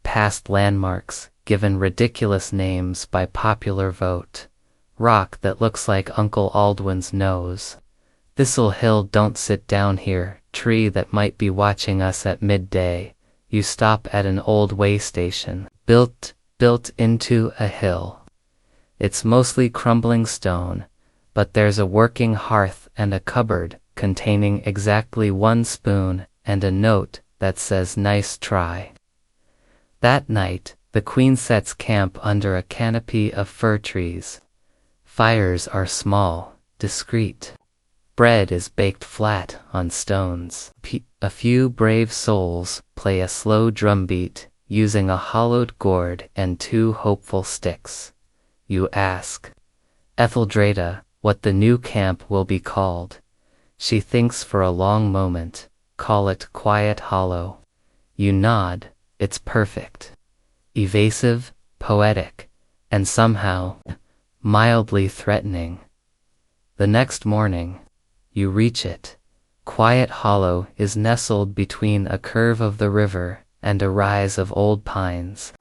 past landmarks, given ridiculous names by popular vote. Rock that looks like Uncle Aldwin's nose. Thistle Hill, don't sit down here. Tree that might be watching us at midday. You stop at an old way station, built into a hill. It's mostly crumbling stone, but there's a working hearth and a cupboard containing exactly 1 spoon and a note that says nice try. That night, the queen sets camp under a canopy of fir trees. Fires are small, discreet. Bread is baked flat on stones. A few brave souls play a slow drumbeat using a hollowed gourd and 2 hopeful sticks. You ask Etheldreda what the new camp will be called. She thinks for a long moment. Call it Quiet Hollow. You nod. It's perfect. Evasive, poetic, and somehow mildly threatening. The next morning, you reach it. Quiet Hollow is nestled between a curve of the river and a rise of old pines.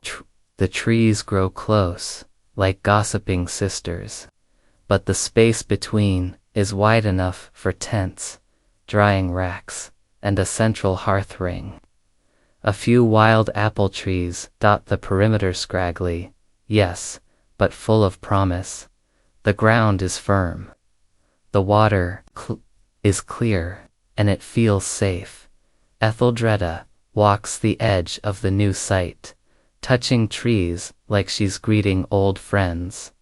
The trees grow close, like gossiping sisters, but the space between is wide enough for tents, drying racks, and a central hearth ring. A few wild apple trees dot the perimeter scraggly, yes, but full of promise. The ground is firm. The water is clear, and it feels safe. Etheldreda walks the edge of the new site, touching trees like she's greeting old friends.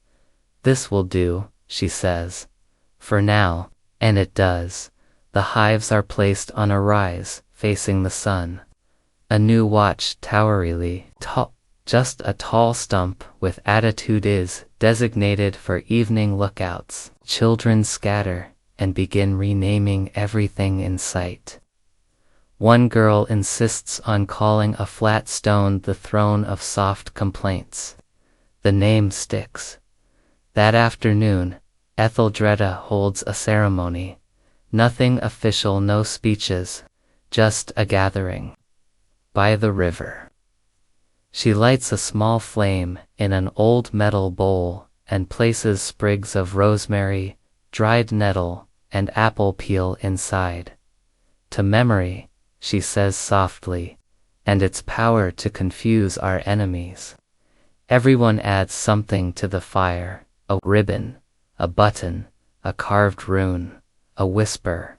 This will do, she says. For now, and it does. The hives are placed on a rise, facing the sun. A new watch towerily tall, just a tall stump with attitude is designated for evening lookouts. Children scatter and begin renaming everything in sight. One girl insists on calling a flat stone the throne of soft complaints. The name sticks. That afternoon, Etheldreda holds a ceremony. Nothing official, no speeches, just a gathering. By the river. She lights a small flame in an old metal bowl and places sprigs of rosemary, dried nettle, and apple peel inside. To memory, she says softly, and its power to confuse our enemies. Everyone adds something to the fire, a ribbon, a button, a carved rune, a whisper.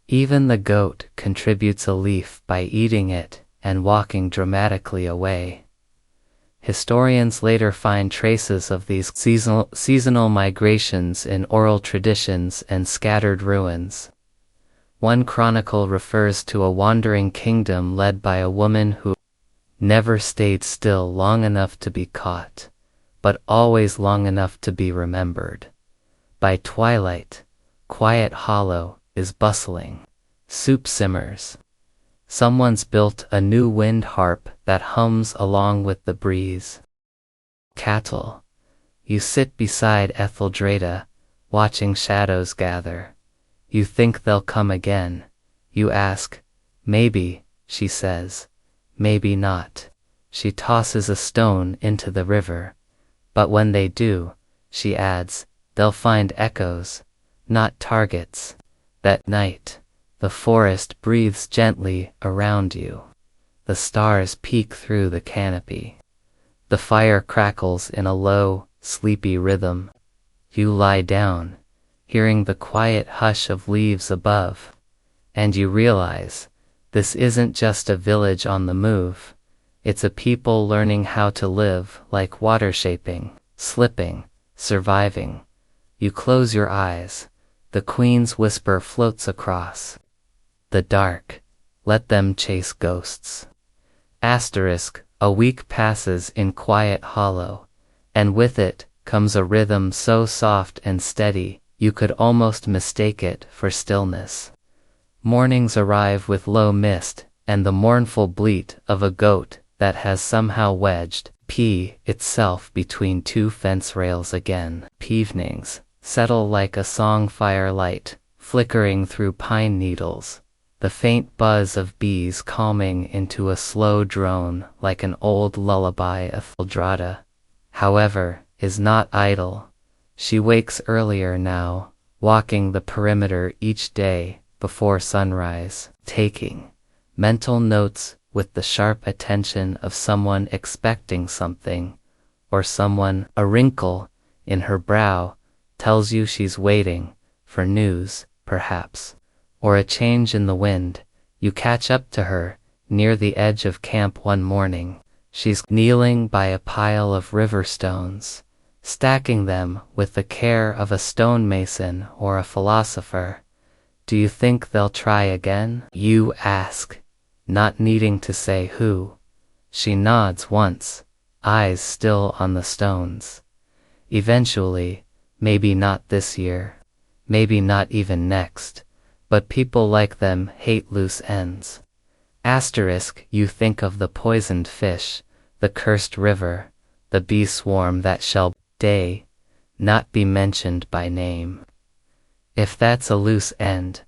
Even the goat contributes a leaf by eating it and walking dramatically away. Historians later find traces of these seasonal migrations in oral traditions and scattered ruins. One chronicle refers to a wandering kingdom led by a woman who never stayed still long enough to be caught, but always long enough to be remembered. By twilight, Quiet Hollow is bustling. Soup simmers. Someone's built a new wind harp that hums along with the breeze. Cattle. You sit beside Etheldreda, watching shadows gather. You think they'll come again? You ask. Maybe, she says. Maybe not. She tosses a stone into the river. But when they do, she adds, they'll find echoes, not targets. That night, the forest breathes gently around you. The stars peek through the canopy. The fire crackles in a low, sleepy rhythm. You lie down, hearing the quiet hush of leaves above, and you realize this isn't just a village on the move. It's a people learning how to live like water, shaping, slipping, surviving. You close your eyes. The Queen's whisper floats across the dark. Let them chase ghosts. A week passes in quiet hollow, and with it comes a rhythm so soft and steady you could almost mistake it for stillness. Mornings arrive with low mist and the mournful bleat of a goat that has somehow wedged itself between two fence rails again. Evenings settle like a song, firelight flickering through pine needles, the faint buzz of bees calming into a slow drone like an old lullaby. Eldrada, however, is not idle. She wakes earlier now, walking the perimeter each day before sunrise, taking mental notes with the sharp attention of someone expecting something, or someone. A wrinkle in her brow tells you she's waiting for news, perhaps, or a change in the wind. You catch up to her near the edge of camp one morning. She's kneeling by a pile of river stones, stacking them with the care of a stonemason or a philosopher. Do you think they'll try again? You ask, not needing to say who. She nods once, eyes still on the stones. Eventually, maybe not this year, maybe not even next, but people like them hate loose ends. You think of the poisoned fish, the cursed river, the bee swarm that shall not be mentioned by name. If that's a loose end,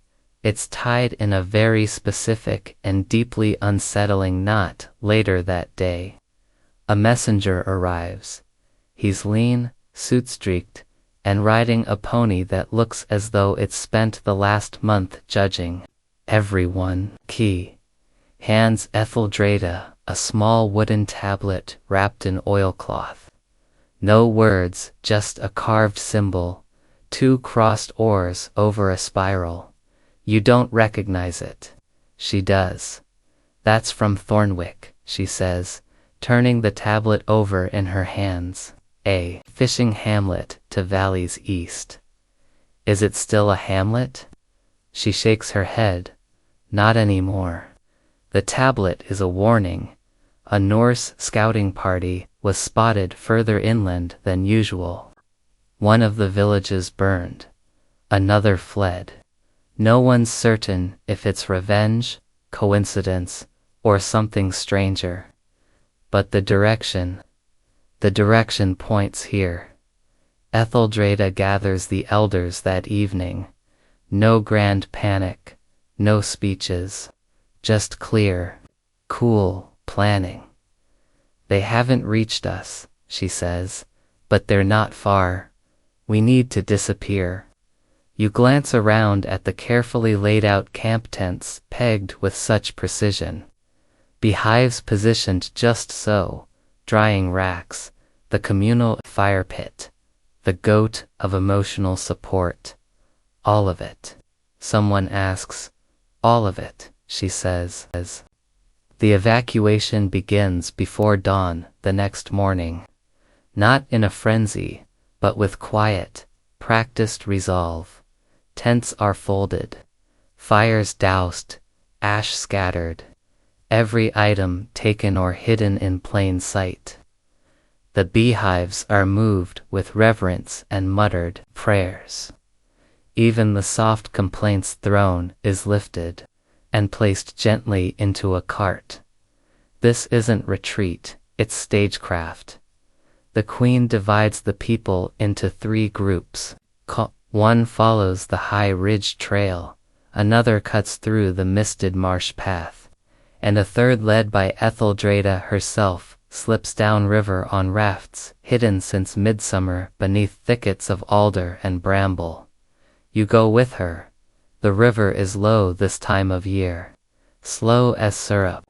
it's tied in a very specific and deeply unsettling knot. Later that day, a messenger arrives. He's lean, soot-streaked, and riding a pony that looks as though it spent the last month judging everyone. Hands Etheldrada a small wooden tablet wrapped in oilcloth. No words, just a carved symbol, 2 crossed oars over a spiral. You don't recognize it. She does. That's from Thornwick, she says, turning the tablet over in her hands. A fishing hamlet to valleys east. Is it still a hamlet? She shakes her head. Not anymore. The tablet is a warning. A Norse scouting party was spotted further inland than usual. One of the villages burned. Another fled. No one's certain if it's revenge, coincidence, or something stranger. But the direction points here. Etheldrada gathers the elders that evening. No grand panic, no speeches, just clear, cool planning. They haven't reached us, she says, but they're not far. We need to disappear. You glance around at the carefully laid out camp tents pegged with such precision. Beehives positioned just so, drying racks, the communal fire pit, the goat of emotional support. All of it. Someone asks. All of it, she says. The evacuation begins before dawn the next morning. Not in a frenzy, but with quiet, practiced resolve. Tents are folded, fires doused, ash scattered, every item taken or hidden in plain sight. The beehives are moved with reverence and muttered prayers. Even the soft complaints throne is lifted and placed gently into a cart. This isn't retreat, it's stagecraft. The Queen divides the people into 3 groups. One follows the high ridge trail, another cuts through the misted marsh path, and a third, led by Etheldreda herself, slips downriver on rafts, hidden since midsummer beneath thickets of alder and bramble. You go with her. The river is low this time of year, slow as syrup.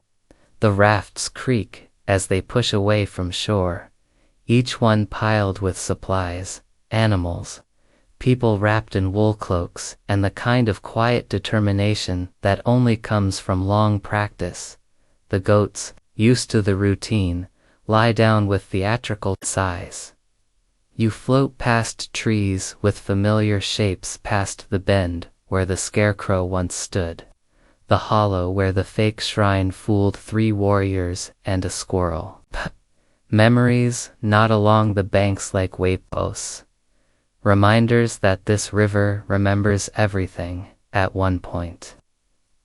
The rafts creak as they push away from shore, each one piled with supplies, animals, people wrapped in wool cloaks, and the kind of quiet determination that only comes from long practice. The goats, used to the routine, lie down with theatrical sighs. You float past trees with familiar shapes, past the bend where the scarecrow once stood, the hollow where the fake shrine fooled 3 warriors and a squirrel. Memories not along the banks like wayposts, reminders that this river remembers everything at one point.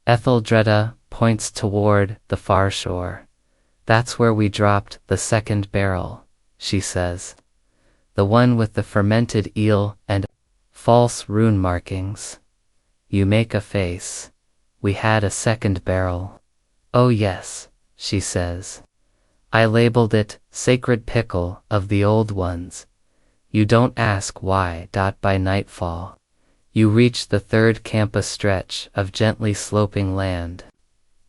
Etheldreda points toward the far shore. That's where we dropped the second barrel, she says. The one with the fermented eel and false rune markings. You make a face. We had a second barrel. Oh yes, she says. I labeled it Sacred Pickle of the Old Ones. You don't ask why. By nightfall, you reach the third campus stretch of gently sloping land,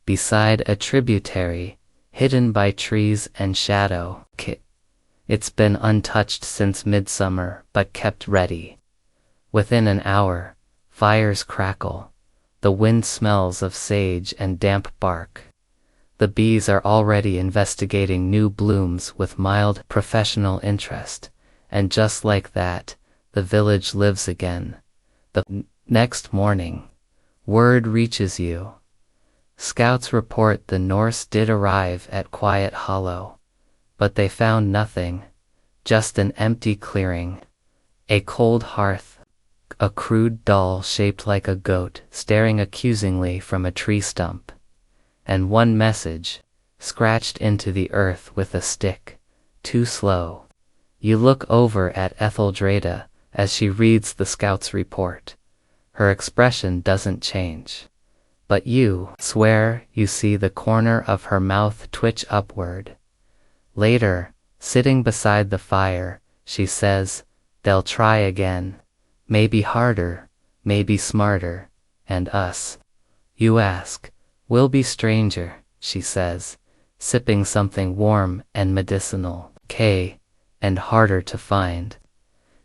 beside a tributary, hidden by trees and shadow. It's been untouched since midsummer, but kept ready. Within an hour, fires crackle. The wind smells of sage and damp bark. The bees are already investigating new blooms with mild professional interest, and just like that, the village lives again. The next morning, word reaches you. Scouts report the Norse did arrive at Quiet Hollow, but they found nothing, just an empty clearing, a cold hearth, a crude doll shaped like a goat staring accusingly from a tree stump, and one message, scratched into the earth with a stick, too slow. You look over at Etheldreda as she reads the scout's report. Her expression doesn't change, but you swear you see the corner of her mouth twitch upward. Later, sitting beside the fire, she says, they'll try again. Maybe harder, maybe smarter, and us. You ask, we'll be stranger, she says, sipping something warm and medicinal, and harder to find.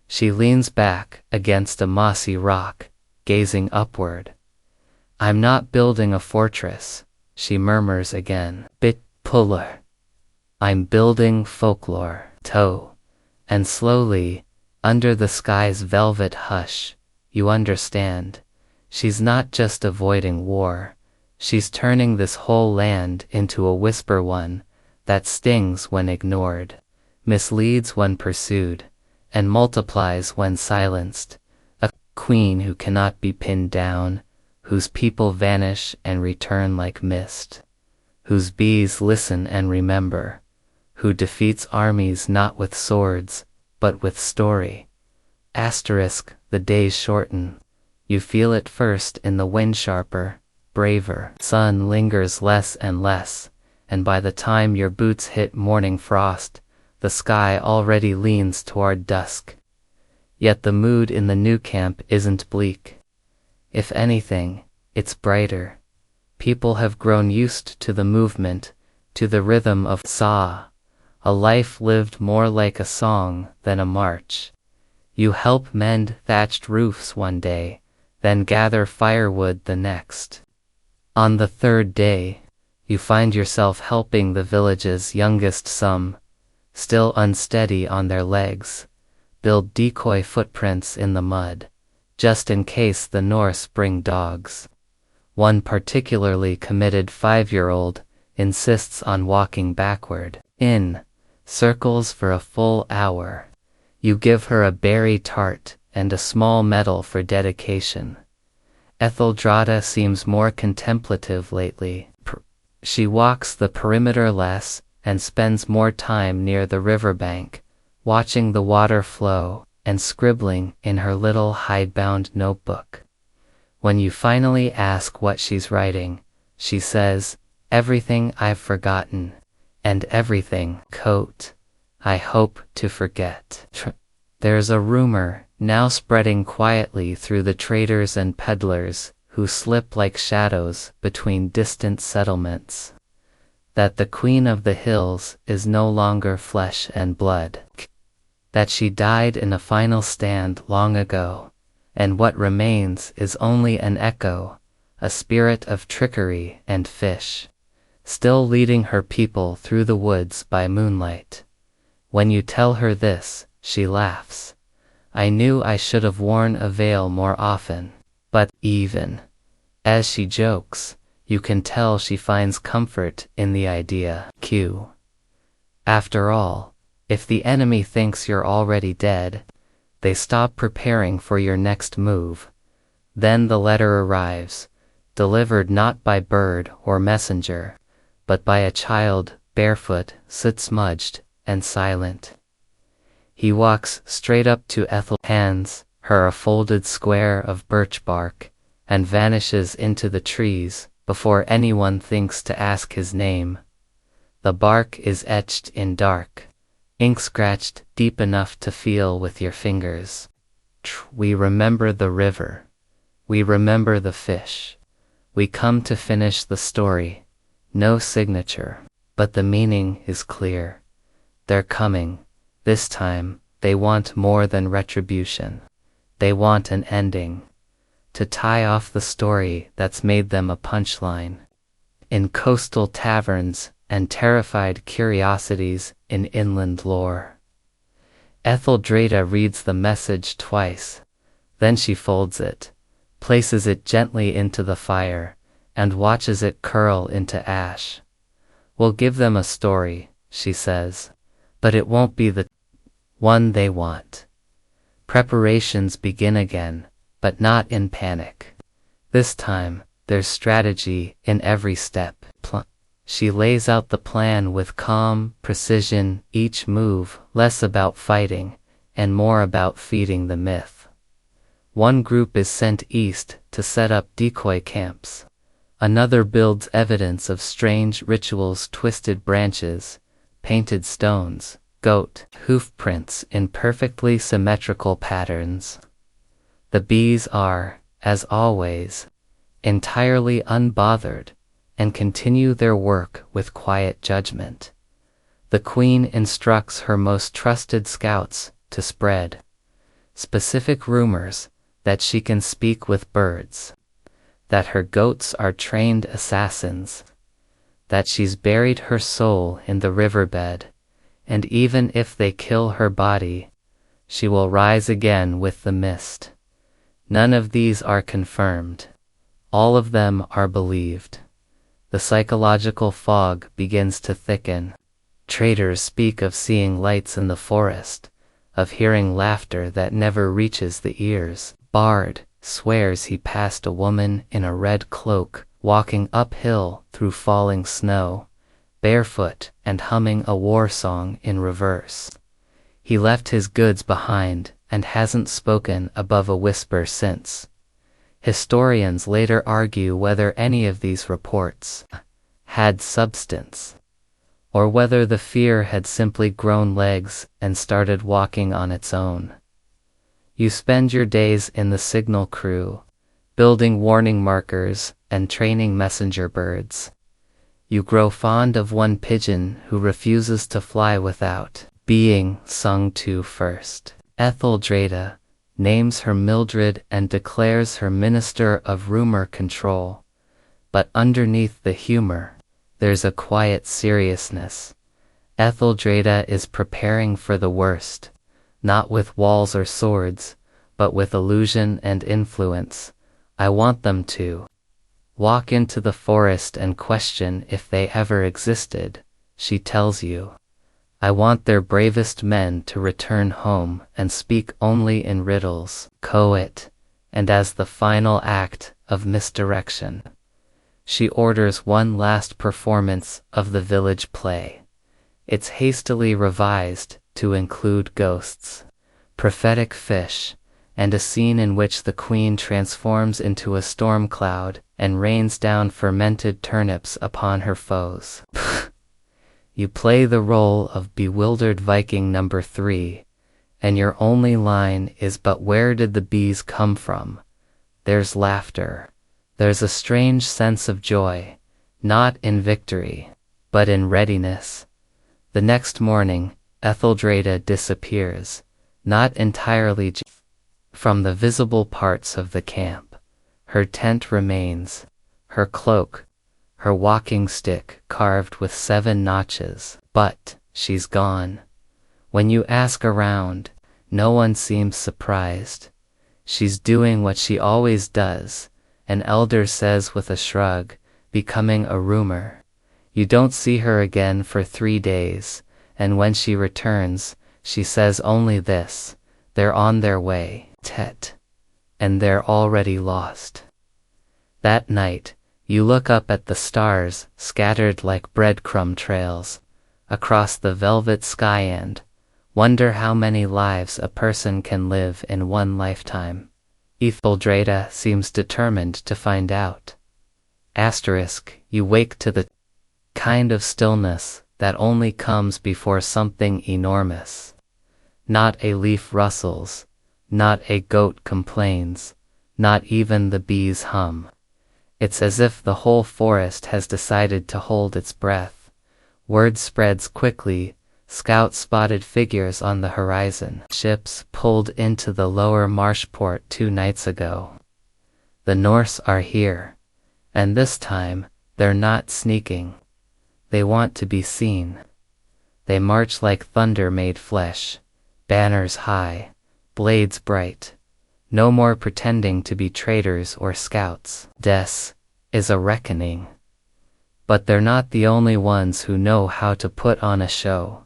She leans back against a mossy rock, gazing upward. I'm not building a fortress, she murmurs again. Bit puller. I'm building folklore. And slowly, under the sky's velvet hush, you understand. She's not just avoiding war. She's turning this whole land into a whisper, one that stings when ignored, misleads when pursued, and multiplies when silenced. A queen who cannot be pinned down, whose people vanish and return like mist, whose bees listen and remember, who defeats armies not with swords, but with story. The days shorten. You feel it first in the wind, sharper, braver. Sun lingers less and less, and by the time your boots hit morning frost, the sky already leans toward dusk. Yet the mood in the new camp isn't bleak. If anything, it's brighter. People have grown used to the movement, to the rhythm of saw, a life lived more like a song than a march. You help mend thatched roofs one day, then gather firewood the next. On the third day, you find yourself helping the village's youngest, some, still unsteady on their legs, build decoy footprints in the mud, just in case the Norse bring dogs. One particularly committed 5-year-old insists on walking backward, in circles for a full hour. You give her a berry tart and a small medal for dedication. Etheldreda seems more contemplative lately. She walks the perimeter less and spends more time near the riverbank, watching the water flow and scribbling in her little hidebound notebook. When you finally ask what she's writing, she says, "Everything I've forgotten, and everything, I hope to forget." There's a rumor now spreading quietly through the traders and peddlers who slip like shadows between distant settlements, that the Queen of the Hills is no longer flesh and blood, that she died in a final stand long ago, and what remains is only an echo, a spirit of trickery and fish, still leading her people through the woods by moonlight. When you tell her this, she laughs. "I knew I should have worn a veil more often," but even as she jokes, you can tell she finds comfort in the idea. After all, if the enemy thinks you're already dead, they stop preparing for your next move. Then the letter arrives, delivered not by bird or messenger, but by a child, barefoot, soot-smudged, and silent. He walks straight up to Ethel, hands her a folded square of birch bark, and vanishes into the trees before anyone thinks to ask his name. The bark is etched in dark, ink scratched deep enough to feel with your fingers. We remember the river. We remember the fish. We come to finish the story. No signature, but the meaning is clear. They're coming. This time, they want more than retribution. They want an ending, to tie off the story that's made them a punchline in coastal taverns and terrified curiosities in inland lore. Etheldreda reads the message twice. Then she folds it, places it gently into the fire, and watches it curl into ash. "We'll give them a story," she says, "but it won't be the one they want." Preparations begin again, but not in panic. This time, there's strategy in every step. She lays out the plan with calm precision, each move less about fighting and more about feeding the myth. One group is sent east to set up decoy camps. Another builds evidence of strange rituals, twisted branches, painted stones, goat hoof prints in perfectly symmetrical patterns. The bees are, as always, entirely unbothered and continue their work with quiet judgment. The queen instructs her most trusted scouts to spread specific rumors that she can speak with birds, that her goats are trained assassins, that she's buried her soul in the riverbed, and even if they kill her body, she will rise again with the mist. None of these are confirmed. All of them are believed. The psychological fog begins to thicken. Traders speak of seeing lights in the forest, of hearing laughter that never reaches the ears. Bard swears he passed a woman in a red cloak, walking uphill through falling snow, barefoot and humming a war song in reverse. He left his goods behind and hasn't spoken above a whisper since. Historians later argue whether any of these reports had substance, or whether the fear had simply grown legs and started walking on its own. You spend your days in the signal crew, building warning markers and training messenger birds. You grow fond of one pigeon who refuses to fly without being sung to first. Etheldreda names her Mildred and declares her minister of rumor control. But underneath the humor, there's a quiet seriousness. Etheldreda is preparing for the worst, not with walls or swords, but with illusion and influence. I want them to walk into the forest and question if they ever existed, she tells you. I want their bravest men to return home and speak only in riddles, and as the final act of misdirection, she orders one last performance of the village play. It's hastily revised to include ghosts, prophetic fish, and a scene in which the queen transforms into a storm cloud and rains down fermented turnips upon her foes. You play the role of bewildered Viking number 3, and your only line is, "But where did the bees come from?" There's laughter. There's a strange sense of joy, not in victory, but in readiness. The next morning, Etheldreda disappears, not entirely from the visible parts of the camp. Her tent remains, her cloak, her walking stick carved with 7 notches, but she's gone. When you ask around, no one seems surprised. She's doing what she always does, an elder says with a shrug, becoming a rumor. You don't see her again for 3 days, and when she returns, she says only this: they're on their way, Tet, and they're already lost. That night, you look up at the stars, scattered like breadcrumb trails, across the velvet sky and wonder how many lives a person can live in one lifetime. Etheldreda seems determined to find out. You wake to the kind of stillness that only comes before something enormous. Not a leaf rustles, not a goat complains, not even the bees hum. It's as if the whole forest has decided to hold its breath. Word spreads quickly. Scouts spotted figures on the horizon. Ships pulled into the lower marshport 2 nights ago. The Norse are here, and this time, they're not sneaking. They want to be seen. They march like thunder made flesh, banners high, blades bright. No more pretending to be traders or scouts. This is a reckoning. But they're not the only ones who know how to put on a show.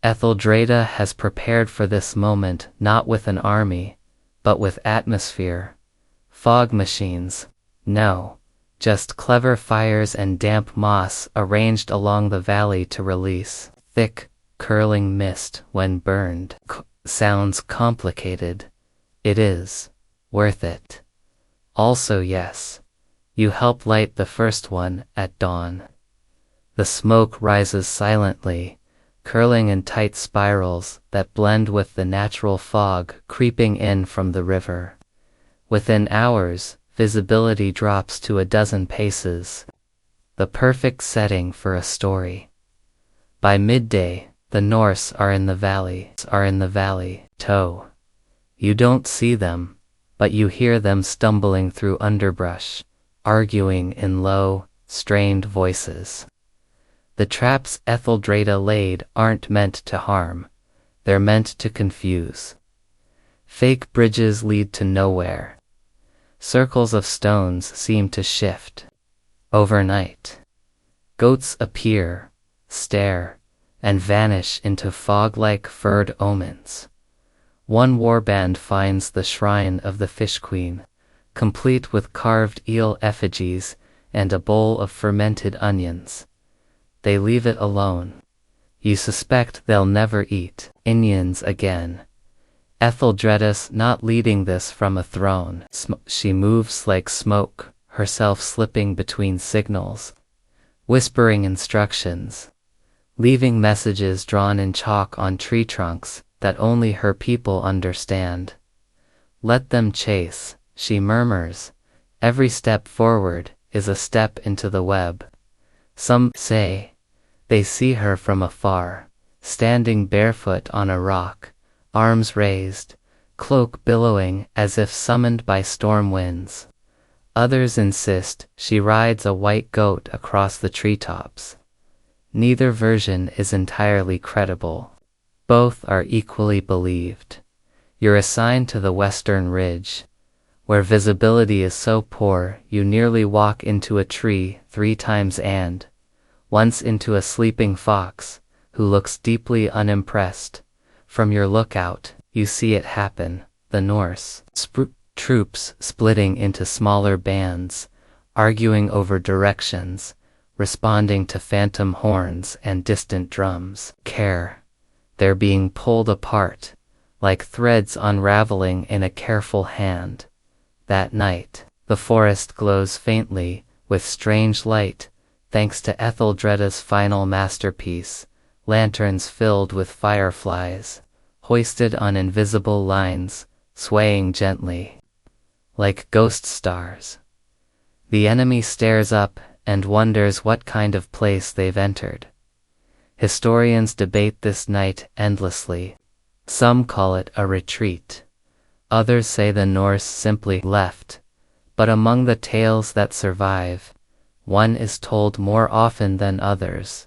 Etheldreda has prepared for this moment not with an army, but with atmosphere. Fog machines. No, just clever fires and damp moss arranged along the valley to release thick, curling mist when burned. Sounds complicated. It is. Worth it. Also yes, you help light the first one at dawn. The smoke rises silently, curling in tight spirals that blend with the natural fog creeping in from the river. Within hours, visibility drops to a dozen paces. The perfect setting for a story. By midday, the Norse are in the valley. You don't see them, but you hear them stumbling through underbrush, arguing in low, strained voices. The traps Etheldreda laid aren't meant to harm, they're meant to confuse. Fake bridges lead to nowhere. Circles of stones seem to shift. Overnight, goats appear, stare, and vanish into fog-like furred omens. One warband finds the shrine of the Fish Queen, complete with carved eel effigies and a bowl of fermented onions. They leave it alone. You suspect they'll never eat onions again. Etheldreda's not leading this from a throne. She moves like smoke, herself slipping between signals, whispering instructions, leaving messages drawn in chalk on tree trunks that only her people understand. Let them chase, she murmurs. Every step forward is a step into the web. Some say they see her from afar, standing barefoot on a rock, arms raised, cloak billowing as if summoned by storm winds. Others insist she rides a white goat across the treetops. Neither version is entirely credible. Both are equally believed. You're assigned to the western ridge, where visibility is so poor you nearly walk into a tree 3 times and once into a sleeping fox, who looks deeply unimpressed. From your lookout, you see it happen. The Norse troops splitting into smaller bands, arguing over directions, responding to phantom horns and distant drums. They're being pulled apart, like threads unraveling in a careful hand. That night, the forest glows faintly, with strange light, thanks to Etheldreda's final masterpiece, lanterns filled with fireflies, hoisted on invisible lines, swaying gently, like ghost stars. The enemy stares up and wonders what kind of place they've entered. Historians debate this night endlessly. Some call it a retreat. Others say the Norse simply left. But among the tales that survive, one is told more often than others.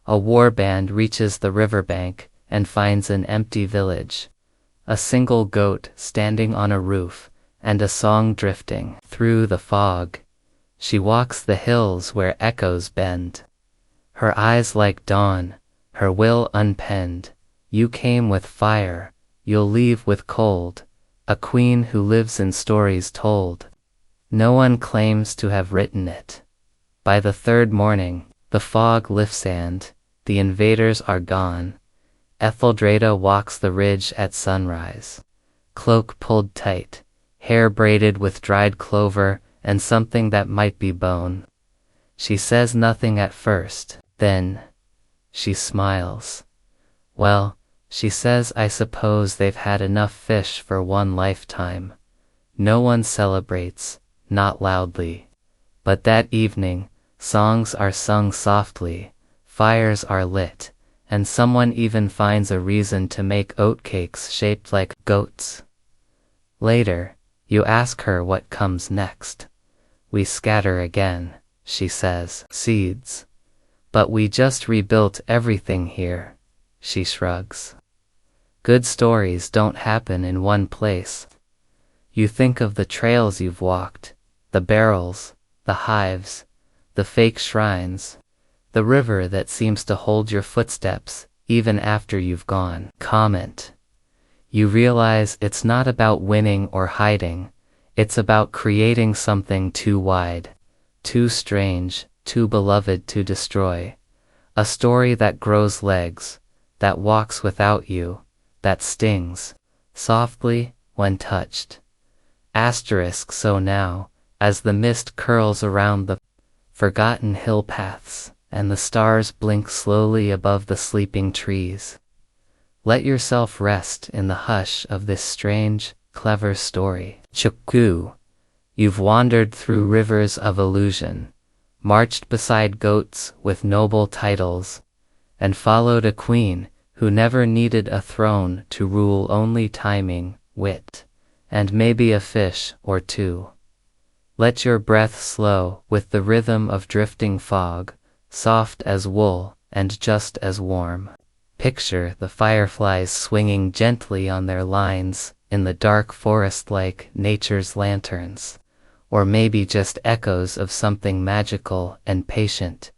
A warband reaches the riverbank and finds an empty village, a single goat standing on a roof, and a song drifting through the fog. She walks the hills where echoes bend, her eyes like dawn, her will unpenned. You came with fire, you'll leave with cold, a queen who lives in stories told. No one claims to have written it. By the third morning, the fog lifts and the invaders are gone. Etheldreda walks the ridge at sunrise, cloak pulled tight, hair braided with dried clover and something that might be bone. She says nothing at first, then she smiles. Well, she says, I suppose they've had enough fish for one lifetime. No one celebrates, not loudly. But that evening, songs are sung softly, fires are lit, and someone even finds a reason to make oatcakes shaped like goats. Later, you ask her what comes next. We scatter again, she says, seeds. But we just rebuilt everything here, she shrugs. Good stories don't happen in one place. You think of the trails you've walked, the barrels, the hives, the fake shrines, the river that seems to hold your footsteps even after you've gone. Comment. You realize it's not about winning or hiding, it's about creating something too wide, too strange, too beloved to destroy. A story that grows legs, that walks without you, that stings softly when touched. Asterisk. So now, as the mist curls around the forgotten hill paths, and the stars blink slowly above the sleeping trees, let yourself rest in the hush of this strange, clever story. Chukku. You've wandered through rivers of illusion, marched beside goats with noble titles, and followed a queen who never needed a throne to rule, only timing, wit, and maybe a fish or two. Let your breath slow with the rhythm of drifting fog, soft as wool and just as warm. Picture the fireflies swinging gently on their lines in the dark forest like nature's lanterns, or maybe just echoes of something magical and patient.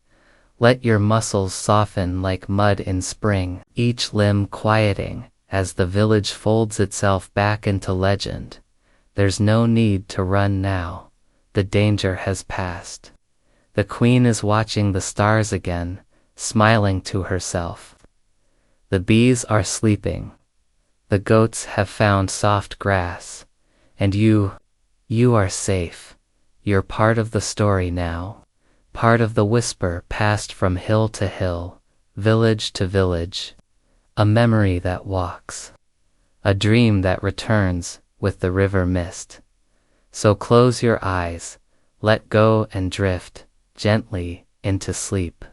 Let your muscles soften like mud in spring, each limb quieting as the village folds itself back into legend. There's no need to run now. The danger has passed. The queen is watching the stars again, smiling to herself. The bees are sleeping. The goats have found soft grass. And you are safe. You're part of the story now. Part of the whisper passed from hill to hill, village to village. A memory that walks. A dream that returns with the river mist. So close your eyes, let go and drift gently into sleep.